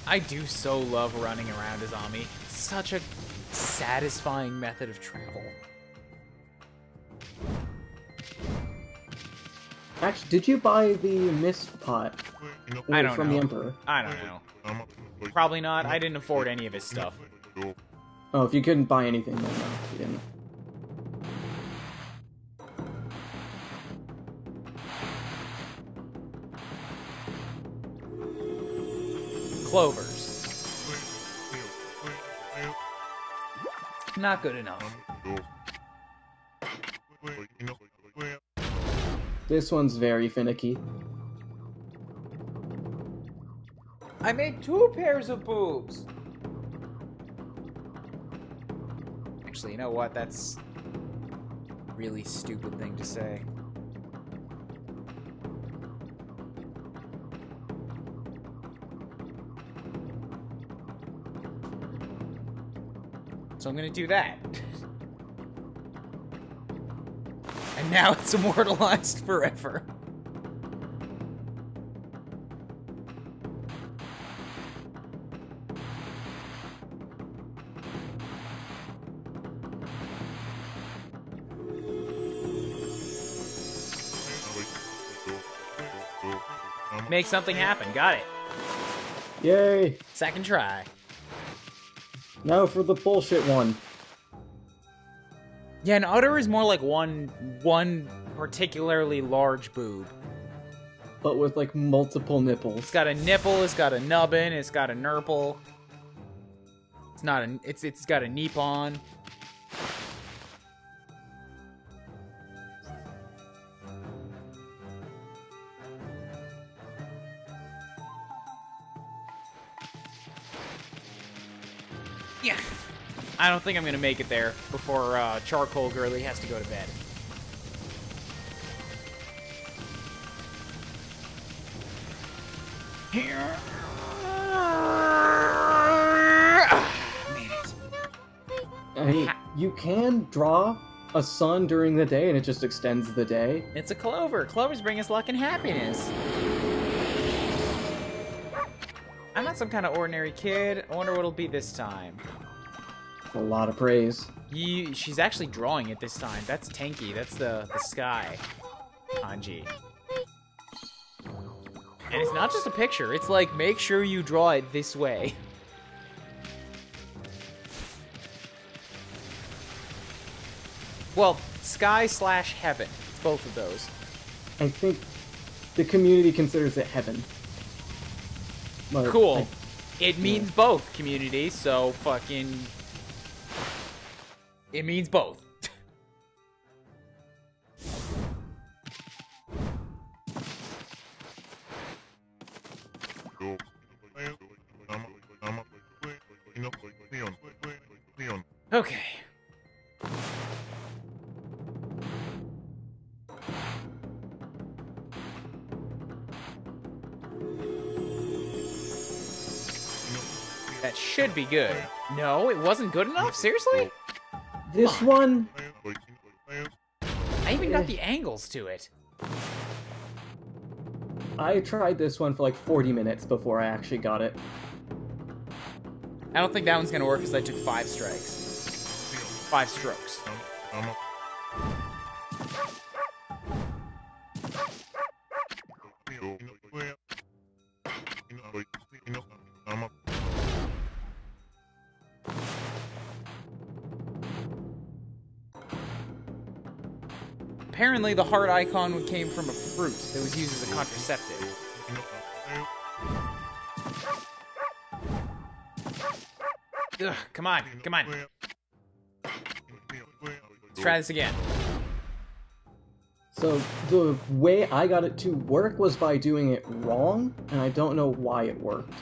Speaker 1: I do so love running around as Ami. It's such a satisfying method of travel.
Speaker 2: Actually, did you buy the mist pot?
Speaker 1: I don't
Speaker 2: from
Speaker 1: know.
Speaker 2: the Emperor?
Speaker 1: I don't know. Probably not. I didn't afford any of his stuff.
Speaker 2: Oh, if you couldn't buy anything, then no, you didn't.
Speaker 1: Clovers. Not good enough.
Speaker 2: This one's very finicky.
Speaker 1: I made 2 pairs of boobs. Actually, you know what? That's a really stupid thing to say. So I'm gonna do that. And now it's immortalized forever. Make something happen. Got it.
Speaker 2: Yay!
Speaker 1: Second try.
Speaker 2: Now for the bullshit one.
Speaker 1: Yeah, an udder is more like one particularly large boob.
Speaker 2: But with, like, multiple nipples.
Speaker 1: It's got a nipple, it's got a nubbin, it's got a nurple. It's not a, it's got a neepon. Yeah. I don't think I'm gonna make it there before Charcoal Girly has to go to bed. Here. Made it.
Speaker 2: I mean, you can draw a sun during the day and it just extends the day.
Speaker 1: It's a clover. Clovers bring us luck and happiness. I'm not some kind of ordinary kid. I wonder what it'll be this time.
Speaker 2: A lot of praise.
Speaker 1: She's actually drawing it this time. That's Tenki. That's the sky kanji. And it's not just a picture. It's like, make sure you draw it this way. Well, sky/heaven. It's both of those.
Speaker 2: I think the community considers it heaven. But
Speaker 1: Cool. It means both, community, so fucking... It means both. Okay. That should be good. No, it wasn't good enough? Seriously?
Speaker 2: This one...
Speaker 1: I even got the angles to it.
Speaker 2: I tried this one for like 40 minutes before I actually got it.
Speaker 1: I don't think that one's gonna work because I took 5 strikes. 5 strokes. Apparently, the heart icon came from a fruit that was used as a contraceptive. Ugh, come on, come on. Let's try this again.
Speaker 2: So the way I got it to work was by doing it wrong, and I don't know why it worked.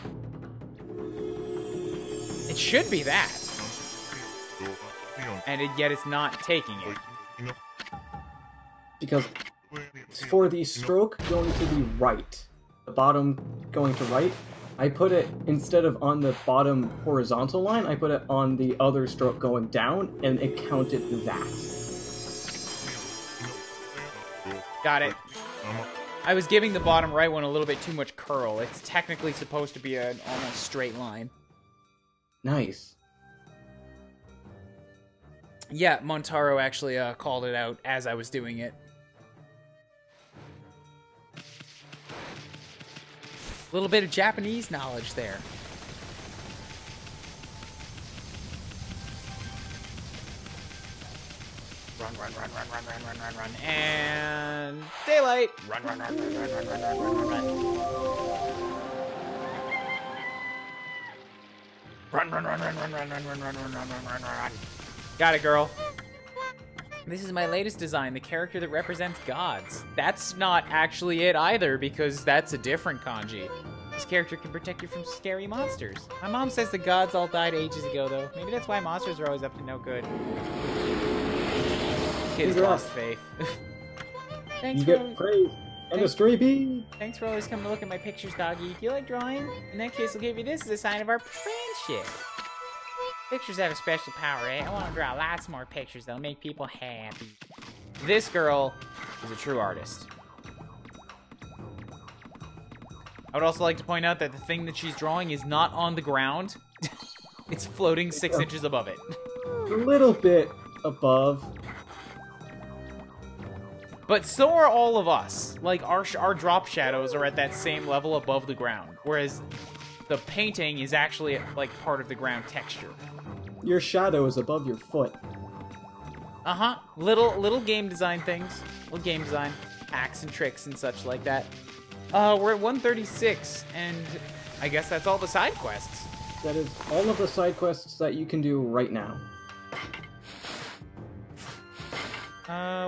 Speaker 1: It should be that. And yet it's not taking it.
Speaker 2: Because for the stroke going to the right, the bottom going to right, I put it, instead of on the bottom horizontal line, I put it on the other stroke going down, and it counted that.
Speaker 1: Got it. I was giving the bottom right one a little bit too much curl. It's technically supposed to be an almost straight line.
Speaker 2: Nice.
Speaker 1: Yeah, Montaro actually called it out as I was doing it. A little bit of Japanese knowledge there. Run, run, run, run, run, run, run, run, run, and daylight. Run, run, run, run, run, run, run, run, run, run, run. Run, run, run, run, run, run, run, run, run, run, run, run, run, run. Got it, girl. This is my latest design, the character that represents gods. That's not actually it either, because that's a different kanji. This character can protect you from scary monsters. My mom says the gods all died ages ago, though. Maybe that's why monsters are always up to no good. Kids lost faith. Thanks
Speaker 2: You
Speaker 1: for
Speaker 2: get praise and a stray bee.
Speaker 1: Thanks for always coming to look at my pictures, doggy. Do you like drawing? In that case, I'll give you this as a sign of our friendship. Pictures have a special power, eh? I want to draw lots more pictures that'll make people happy. This girl is a true artist. I would also like to point out that the thing that she's drawing is not on the ground. It's floating 6 inches above it.
Speaker 2: A little bit above.
Speaker 1: But so are all of us. Like, our drop shadows are at that same level above the ground. Whereas the painting is actually, like, part of the ground texture.
Speaker 2: Your shadow is above your foot.
Speaker 1: Uh-huh. Little game design things. Little game design. Hacks and tricks and such like that. We're at 136, and I guess that's all the side quests.
Speaker 2: That is all of the side quests that you can do right now.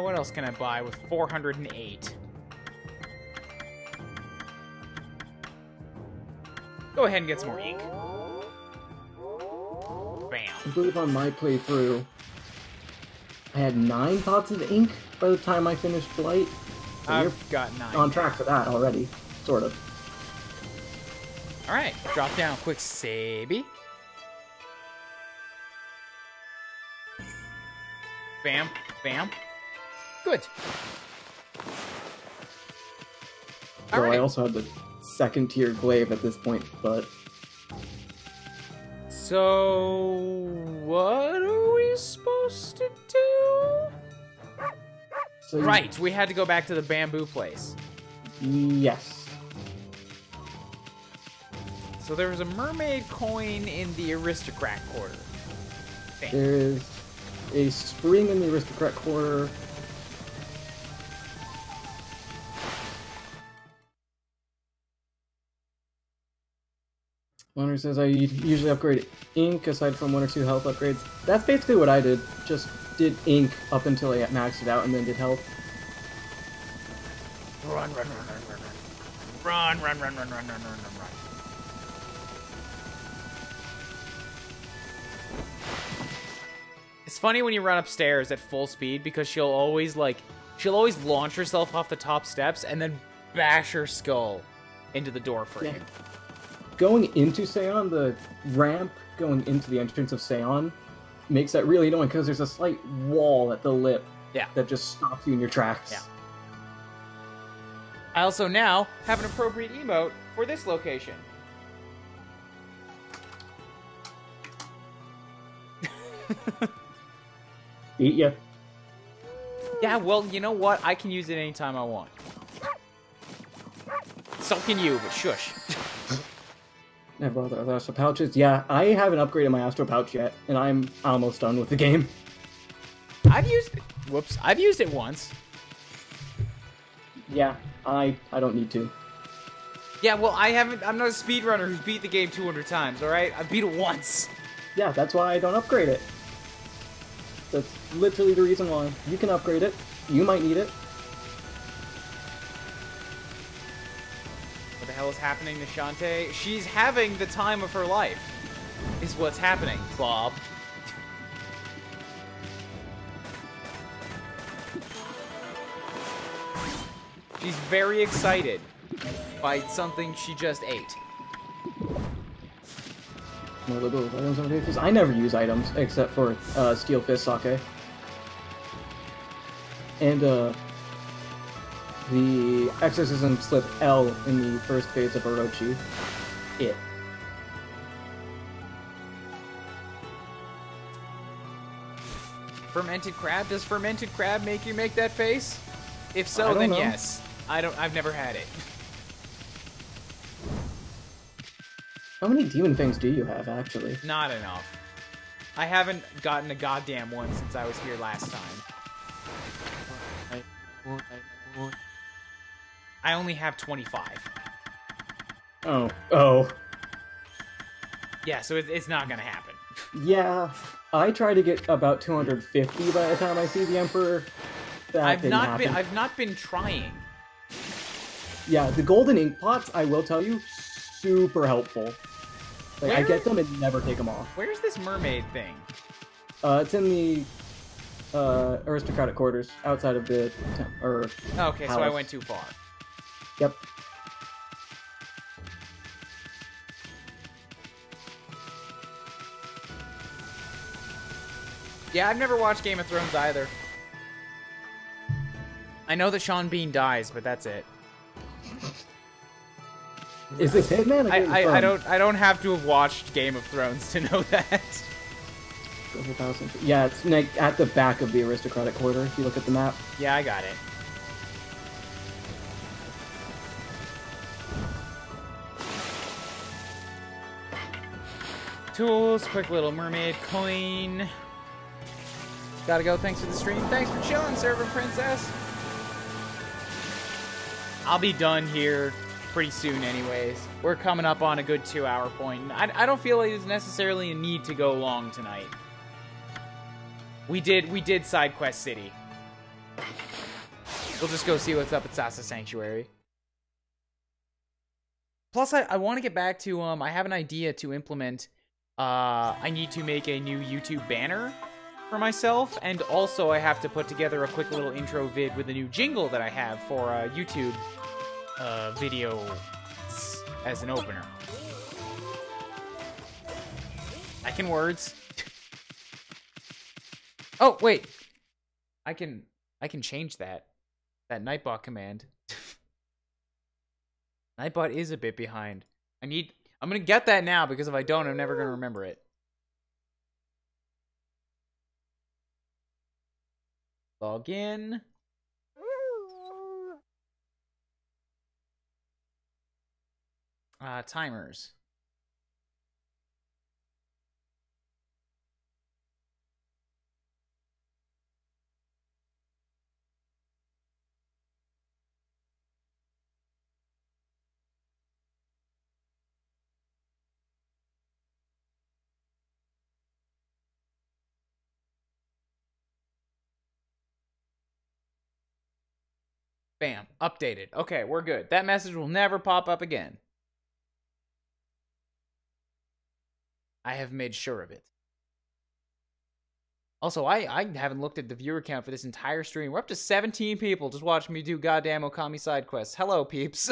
Speaker 1: What else can I buy with 408? Go ahead and get some more ink. Bam.
Speaker 2: I believe on my playthrough, I had 9 pots of ink by the time I finished Blight. So
Speaker 1: I've
Speaker 2: you're
Speaker 1: got 9.
Speaker 2: on track for that already, sort of.
Speaker 1: Alright, drop down quick savey. Bam, bam. Good.
Speaker 2: So
Speaker 1: Alright.
Speaker 2: I also had the second tier glaive at this point, but
Speaker 1: So, what are we supposed to do?
Speaker 2: so
Speaker 1: Right, we had to go back to the bamboo place.
Speaker 2: Yes.
Speaker 1: So there was a mermaid coin in the aristocrat quarter. Bam.
Speaker 2: There's a spring in the aristocrat quarter. Loner says I usually upgrade ink aside from 1 or 2 health upgrades. That's basically what I did. Just did ink up until I maxed it out and then did health.
Speaker 1: Run, run, run, run, run, run. Run, run, run, run, run, run, run, run, run. It's funny when you run upstairs at full speed because she'll always launch herself off the top steps and then bash her skull into the door frame.
Speaker 2: Yeah. Going into Seon, the ramp going into the entrance of Seon makes that really annoying because there's a slight wall at the lip that just stops you in your tracks.
Speaker 1: Yeah. I also now have an appropriate emote for this location.
Speaker 2: Eat ya.
Speaker 1: Yeah, well, you know what? I can use it anytime I want. So can you, but shush.
Speaker 2: Never other Astro Pouches. Yeah, I haven't upgraded my Astro Pouch yet, and I'm almost done with the game.
Speaker 1: I've used it. Whoops. I've used it once.
Speaker 2: Yeah, I don't need to.
Speaker 1: Yeah, well, I'm not a speedrunner who's beat the game 200 times, alright? I beat it once.
Speaker 2: Yeah, that's why I don't upgrade it. That's literally the reason why. You can upgrade it. You might need it.
Speaker 1: What the hell is happening to Shantae? She's having the time of her life, is what's happening, Bob. She's very excited by something she just ate.
Speaker 2: Because I never use items except for Steel Fist Sake. And the Exorcism Slip L in the first phase of Orochi. It.
Speaker 1: Fermented crab? Does fermented crab make you make that face? If so,
Speaker 2: I don't
Speaker 1: then
Speaker 2: know.
Speaker 1: yes. I've never had it.
Speaker 2: How many demon things do you have, actually?
Speaker 1: Not enough. I haven't gotten a goddamn one since I was here last time. I only have 25.
Speaker 2: Oh.
Speaker 1: Yeah, so it's not gonna happen.
Speaker 2: Yeah, I try to get about 250 by the time I see the Emperor. That didn't happen.
Speaker 1: I've not been trying.
Speaker 2: Yeah, the golden ink pots, I will tell you, super helpful. Like, I get them and never take them off.
Speaker 1: Where's this mermaid thing?
Speaker 2: It's in the aristocratic quarters outside of the
Speaker 1: Okay, so I went too far.
Speaker 2: Yep.
Speaker 1: Yeah, I've never watched Game of Thrones either. I know that Sean Bean dies, but that's it.
Speaker 2: Is this Hitman?
Speaker 1: I don't have to have watched Game of Thrones to know that.
Speaker 2: Yeah, it's like at the back of the aristocratic quarter if you look at the map.
Speaker 1: Yeah, I got it. Tools, quick little mermaid coin. Gotta go, thanks for the stream. Thanks for chilling, Server Princess. I'll be done here pretty soon anyways. We're coming up on a good 2-hour point. I don't feel like there's necessarily a need to go long tonight. We did SideQuest City. We'll just go see what's up at Sasa Sanctuary. Plus, I want to get back to, I have an idea to implement. I need to make a new YouTube banner for myself, and also I have to put together a quick little intro vid with a new jingle that I have for YouTube video as an opener. I can words. Oh, wait. I can change that Nightbot command. Nightbot is a bit behind. I'm gonna get that now, because if I don't, I'm never gonna remember it. Log in. Timers. Bam. Updated. Okay, we're good. That message will never pop up again. I have made sure of it. Also, I haven't looked at the viewer count for this entire stream. We're up to 17 people just watching me do goddamn Okami side quests. Hello, peeps.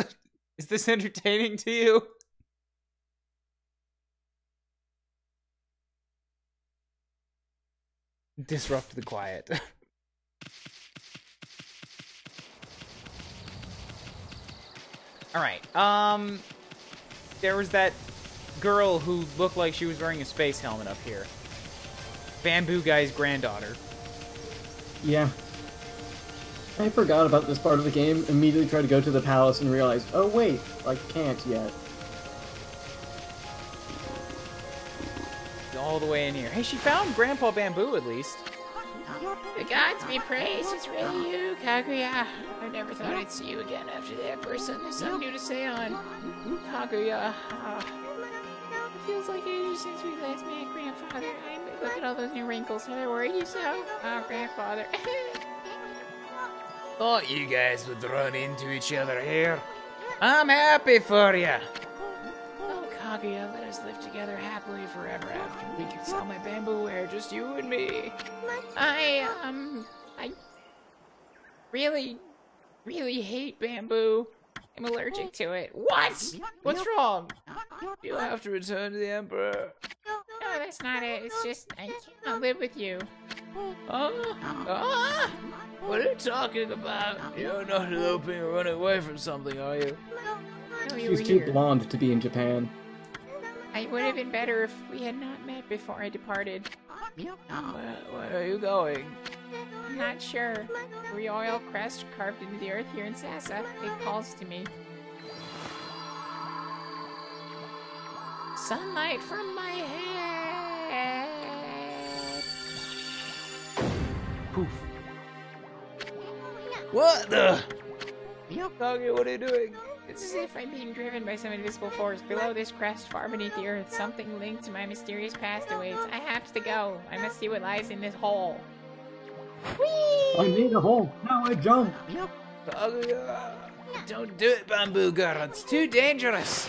Speaker 1: Is this entertaining to you? Disrupt the quiet. Alright, there was that girl who looked like she was wearing a space helmet up here. Bamboo Guy's granddaughter.
Speaker 2: Yeah. I forgot about this part of the game, immediately tried to go to the palace and realized, oh wait, I can't yet.
Speaker 1: All the way in here. Hey, she found Grandpa Bamboo at least.
Speaker 3: The gods be praised, it's really you, Kaguya. I never thought I'd see you again after that. Person, there's something new to say on Kaguya. It feels like ages since we last met Grandfather. Look at all those new wrinkles. Have I worried you so? Oh, Grandfather.
Speaker 4: Thought you guys would run into each other here. I'm happy for you.
Speaker 3: Oh, Kaguya, let us live together happily forever after we can sell my bamboo ware, just you and me. I really hate bamboo. I'm allergic to it. What? What's wrong?
Speaker 4: You have to return to the Emperor.
Speaker 3: No, that's not it. It's just, I cannot live with you.
Speaker 4: What are you talking about? You're not eloping or running away from something, are you?
Speaker 3: No, you
Speaker 2: She's
Speaker 3: were
Speaker 2: too
Speaker 3: here.
Speaker 2: blonde to be in Japan.
Speaker 3: It would have been better if we had not met before I departed.
Speaker 4: Where are you going?
Speaker 3: I'm not sure. The royal crest carved into the earth here in Sasa. It calls to me. Sunlight from my head.
Speaker 1: Poof.
Speaker 4: What the? Kage, what are you doing?
Speaker 3: It's as if I'm being driven by some invisible force. Below this crest, far beneath the earth, something linked to my mysterious past awaits. I have to go. I must see what lies in this hole. Whee!
Speaker 2: I made a hole, now I jump!
Speaker 4: Kage, don't do it, Bamboo Girl. It's too dangerous.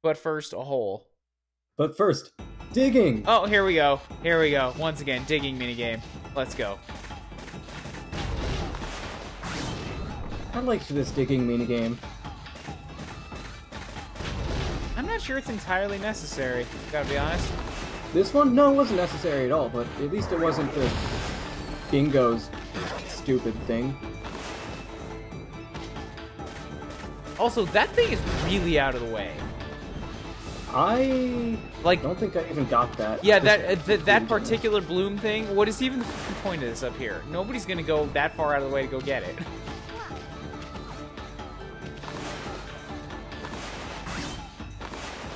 Speaker 1: But first, a hole.
Speaker 2: But first, digging!
Speaker 1: Oh, here we go. Here we go. Once again, digging minigame. Let's go.
Speaker 2: I liked this digging minigame.
Speaker 1: I'm not sure it's entirely necessary, gotta be honest.
Speaker 2: This one, no, it wasn't necessary at all, but at least it wasn't the bingo's stupid thing.
Speaker 1: Also, that thing is really out of the way.
Speaker 2: I
Speaker 1: Like,
Speaker 2: don't think I even got that.
Speaker 1: yeah,
Speaker 2: Just
Speaker 1: that particular bloom thing, what is even the point of this up here? Nobody's gonna go that far out of the way to go get it.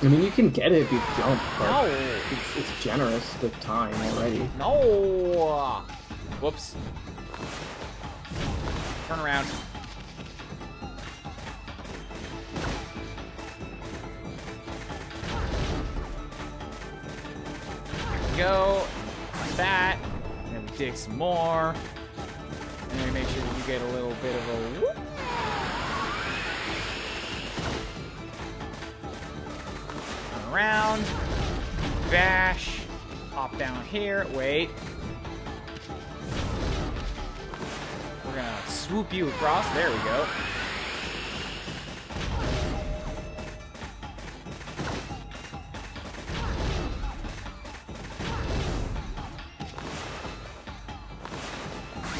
Speaker 2: I mean, you can get it if you jump, but
Speaker 1: No.
Speaker 2: it's generous with time already.
Speaker 1: No! Whoops. Turn around. There we go. Like that. And then we dig some more. And then we make sure that you get a little bit of a whoop. Turn around. Bash. Pop down here. Wait. We're gonna swoop you across. There we go.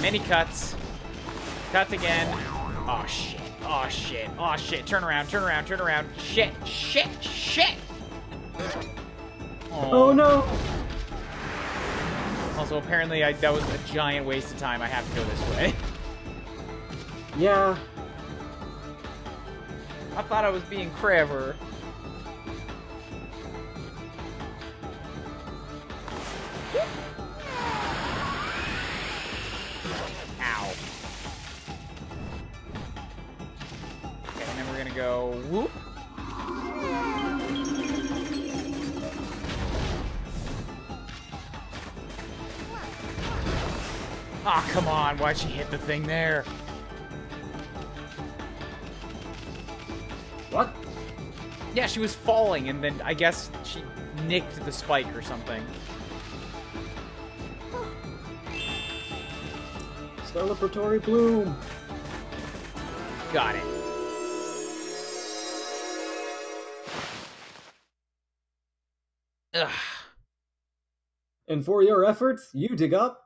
Speaker 1: Mini cuts. Cut again. Oh shit. Oh shit. Oh shit. Turn around. Turn around. Turn around. Shit. Shit. Shit.
Speaker 2: Oh no!
Speaker 1: Also, apparently, that was a giant waste of time. I have to go this way.
Speaker 2: Yeah.
Speaker 1: I thought I was being clever. Ow. Okay, and then we're gonna go whoop. Aw, come on. Why'd she hit the thing there?
Speaker 2: What?
Speaker 1: Yeah, she was falling, and then I guess she nicked the spike or something.
Speaker 2: Celebratory bloom.
Speaker 1: Got it. Ugh.
Speaker 2: And for your efforts, you dig up.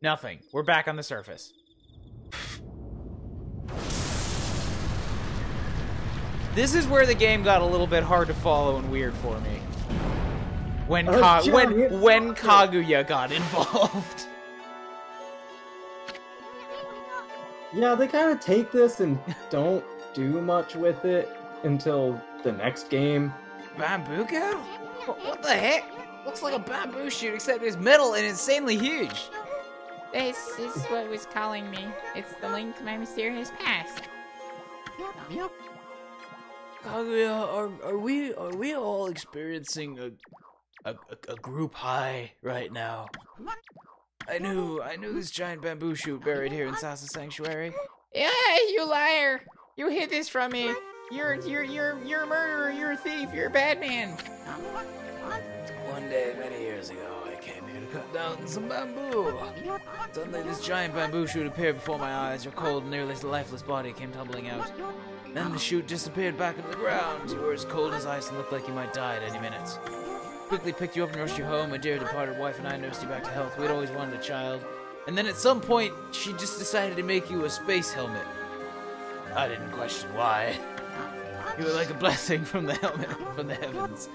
Speaker 1: Nothing. We're back on the surface. This is where the game got a little bit hard to follow and weird for me. When Kaguya got involved.
Speaker 2: Yeah, they kind of take this and don't do much with it until the next game.
Speaker 1: Bamboo girl? What the heck? Looks like a bamboo shoot, except it's metal and insanely huge.
Speaker 3: This is what was calling me. It's the link to my mysterious past.
Speaker 4: Kaguya, are we all experiencing a group high right now? I knew this giant bamboo shoot buried here in Sasa Sanctuary.
Speaker 3: Yeah, you liar! You hid this from me. You're a murderer. You're a thief. You're a bad man.
Speaker 4: One day, many years ago, I came here to cut down some bamboo. Suddenly, this giant bamboo shoot appeared before my eyes. Your cold, nearly lifeless body came tumbling out. Then the shoot disappeared back into the ground. You were as cold as ice and looked like you might die at any minute. Quickly picked you up and rushed you home. My dear departed wife and I nursed you back to health. We'd always wanted a child. And then at some point, she just decided to make you a space helmet. I didn't question why. You were like a blessing from the heavens.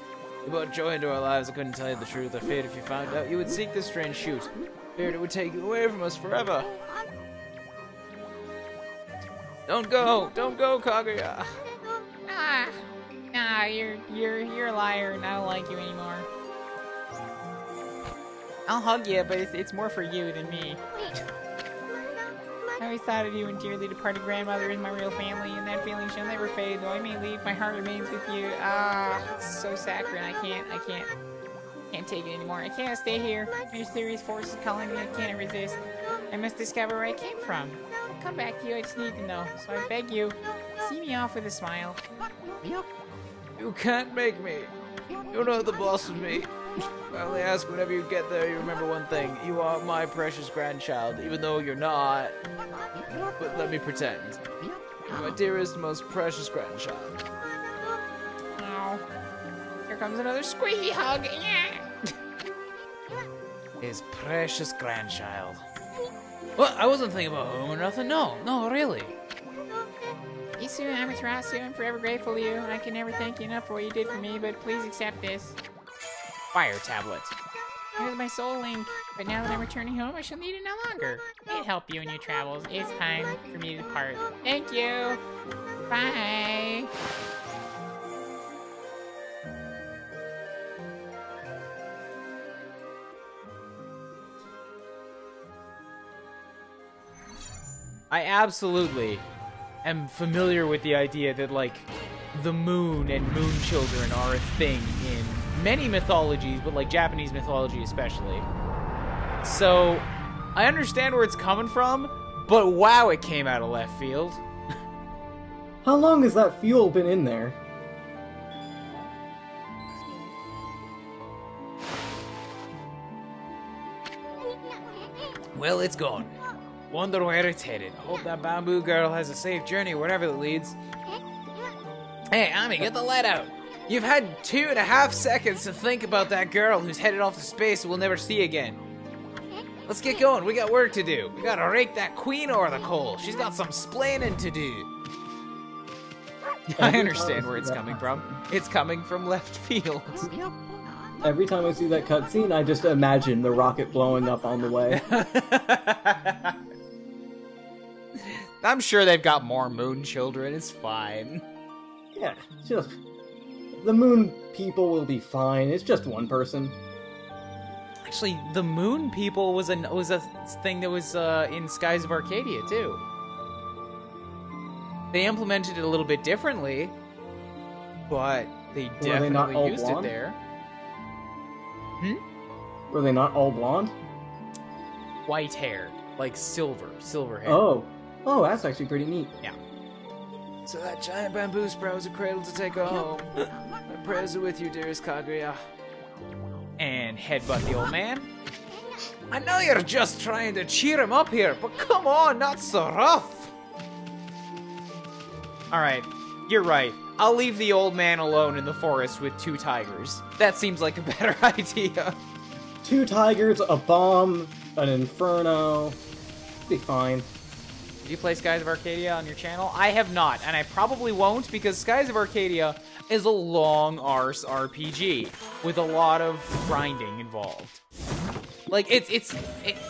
Speaker 4: You brought joy into our lives. I couldn't tell you the truth. I feared if you found out, you would seek this strange shoot. Feared it would take you away from us forever. Don't go, Kaguya.
Speaker 3: Nah, you're a liar, and I don't like you anymore. I'll hug you, but it's more for you than me. I always thought of you and dearly departed grandmother as my real family, and that feeling shall never fade. Though I may leave, my heart remains with you. It's so saccharine. I can't take it anymore. I can't stay here. Mysterious forces calling me. I can't resist. I must discover where I came from. I'll come back to you. I just need to know. So I beg you, see me off with a smile.
Speaker 4: You can't make me. You're not the boss of me. I only ask whenever you get there, you remember one thing. You are my precious grandchild, even though you're not. But let me pretend. You're my dearest, most precious grandchild.
Speaker 3: Oh, here comes another squeaky hug.
Speaker 4: His precious grandchild. What? I wasn't thinking about home or nothing. No, really.
Speaker 3: Isu and Amaterasu, I'm forever grateful to you. I can never thank you enough for what you did for me, but please accept this.
Speaker 1: Fire tablet.
Speaker 3: Here's my soul link, but now that I'm returning home, I shall need it no longer. May it help you in your travels. It's time for me to depart. Thank you. Bye.
Speaker 1: I absolutely am familiar with the idea that, like, the moon and moon children are a thing in many mythologies, but, like, Japanese mythology especially. So, I understand where it's coming from, but wow, it came out of left field.
Speaker 2: How long has that fuel been in there?
Speaker 4: Well, it's gone.
Speaker 1: Wonder where it's headed. Hope that bamboo girl has a safe journey wherever it leads.
Speaker 4: Hey, Ami, get the light out.
Speaker 1: You've had 2.5 seconds to think about that girl who's headed off to space and we'll never see again. Let's get going. We got work to do. We gotta rake that queen over the coal. She's got some splaining to do. I understand where it's coming from. It's coming from left field.
Speaker 2: Every time I see that cutscene, I just imagine the rocket blowing up on the way.
Speaker 1: I'm sure they've got more moon children. It's fine.
Speaker 2: Yeah, just... The moon people will be fine. It's just one person.
Speaker 1: Actually, the moon people was a thing that was in Skies of Arcadia, too. They implemented it a little bit differently, but they definitely used it there.
Speaker 2: Were they not all blonde?
Speaker 1: White hair, like silver hair.
Speaker 2: Oh. Oh, that's actually pretty neat.
Speaker 1: Yeah.
Speaker 4: So that giant bamboo sprout was a cradle to take her home. My prayers are with you, dearest Kaguya.
Speaker 1: And headbutt the old man.
Speaker 4: I know you're just trying to cheer him up here, but come on, not so rough.
Speaker 1: Alright, you're right. I'll leave the old man alone in the forest with 2 tigers. That seems like a better idea.
Speaker 2: 2 tigers, a bomb, an inferno. Be fine.
Speaker 1: Did you play Skies of Arcadia on your channel? I have not, and I probably won't because Skies of Arcadia is a long arse RPG with a lot of grinding involved. Like, it's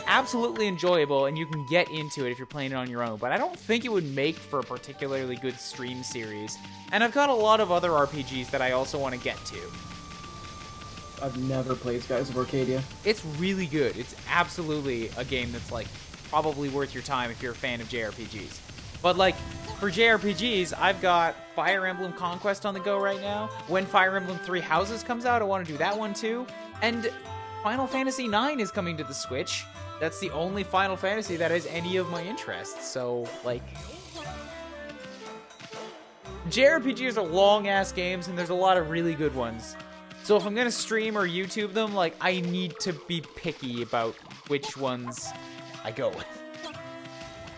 Speaker 1: absolutely enjoyable, and you can get into it if you're playing it on your own, but I don't think it would make for a particularly good stream series. And I've got a lot of other RPGs that I also want to get to.
Speaker 2: I've never played Skies of Arcadia.
Speaker 1: It's really good. It's absolutely a game that's, like, probably worth your time if you're a fan of JRPGs. But, like, for JRPGs, I've got Fire Emblem Conquest on the go right now. When Fire Emblem Three Houses comes out, I want to do that one too. And Final Fantasy IX is coming to the Switch. That's the only Final Fantasy that has any of my interests. So, like, JRPGs are long-ass games, and there's a lot of really good ones. So if I'm gonna stream or YouTube them, like, I need to be picky about which ones I go with.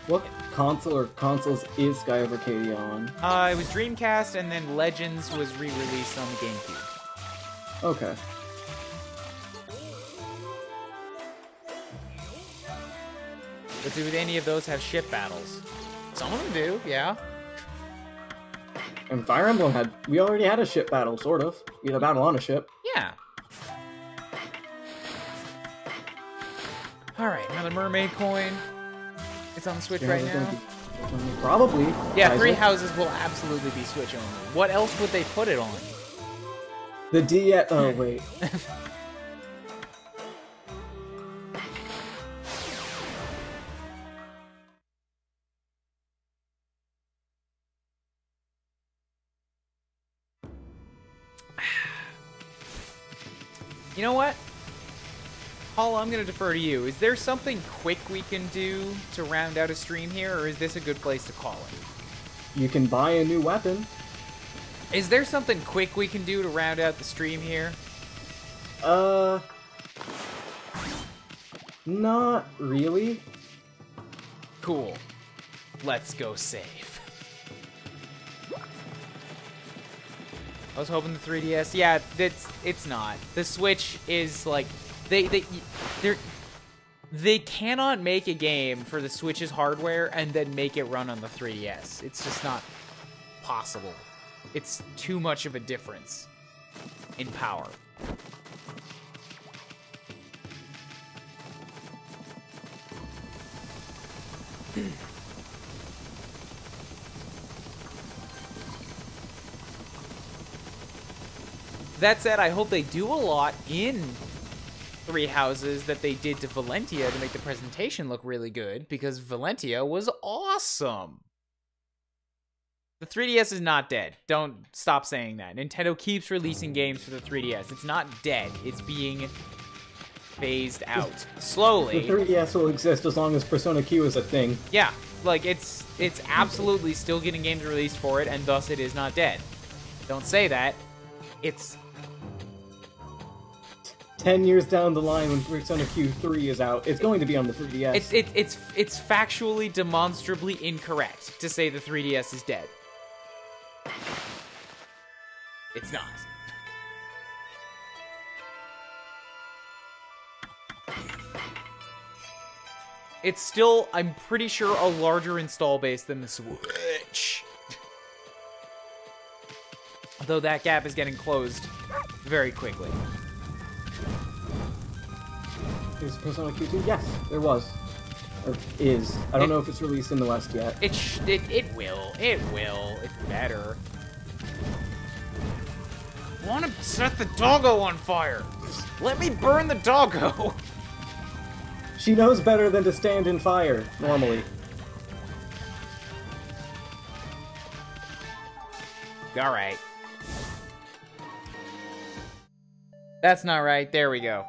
Speaker 2: What console or consoles is Sky of Arcadia on?
Speaker 1: It was Dreamcast, and then Legends was re-released on the GameCube.
Speaker 2: Okay.
Speaker 1: But do any of those have ship battles? Some of them do, yeah.
Speaker 2: And Fire Emblem we already had a ship battle, sort of. We had a battle on a ship.
Speaker 1: Yeah. Alright, another mermaid coin. It's on the Switch right now.
Speaker 2: Probably.
Speaker 1: Yeah, Three Houses will absolutely be Switch only. What else would they put it on?
Speaker 2: The DS. Oh, wait.
Speaker 1: You know what? Paul, I'm going to defer to you. Is there something quick we can do to round out a stream here, or is this a good place to call it?
Speaker 2: You can buy a new weapon.
Speaker 1: Is there something quick we can do to round out the stream here?
Speaker 2: Not really.
Speaker 1: Cool. Let's go save. I was hoping the 3DS. Yeah, it's not. The Switch is like they cannot make a game for the Switch's hardware and then make it run on the 3DS. It's just not possible. It's too much of a difference in power. That said, I hope they do a lot in Three Houses that they did to Valentia to make the presentation look really good, because Valentia was awesome. The 3DS is not dead. Don't stop saying that. Nintendo keeps releasing games for the 3DS. It's not dead. It's being phased out. Slowly.
Speaker 2: The 3DS will exist as long as Persona Q is a thing.
Speaker 1: Yeah, like, it's absolutely still getting games released for it, and thus it is not dead. Don't say that. It's
Speaker 2: 10 years down the line when Persona Q3 is out, it's going to be on the 3DS.
Speaker 1: It's factually, demonstrably incorrect to say the 3DS is dead. It's not. It's still, I'm pretty sure, a larger install base than the Switch. Though that gap is getting closed very quickly.
Speaker 2: Is Persona Q2? Yes, there was. Or is. I don't know if it's released in the West yet.
Speaker 1: It will. It will. It's better. I want to set the doggo on fire. Let me burn the doggo.
Speaker 2: She knows better than to stand in fire, normally.
Speaker 1: Alright. That's not right. There we go.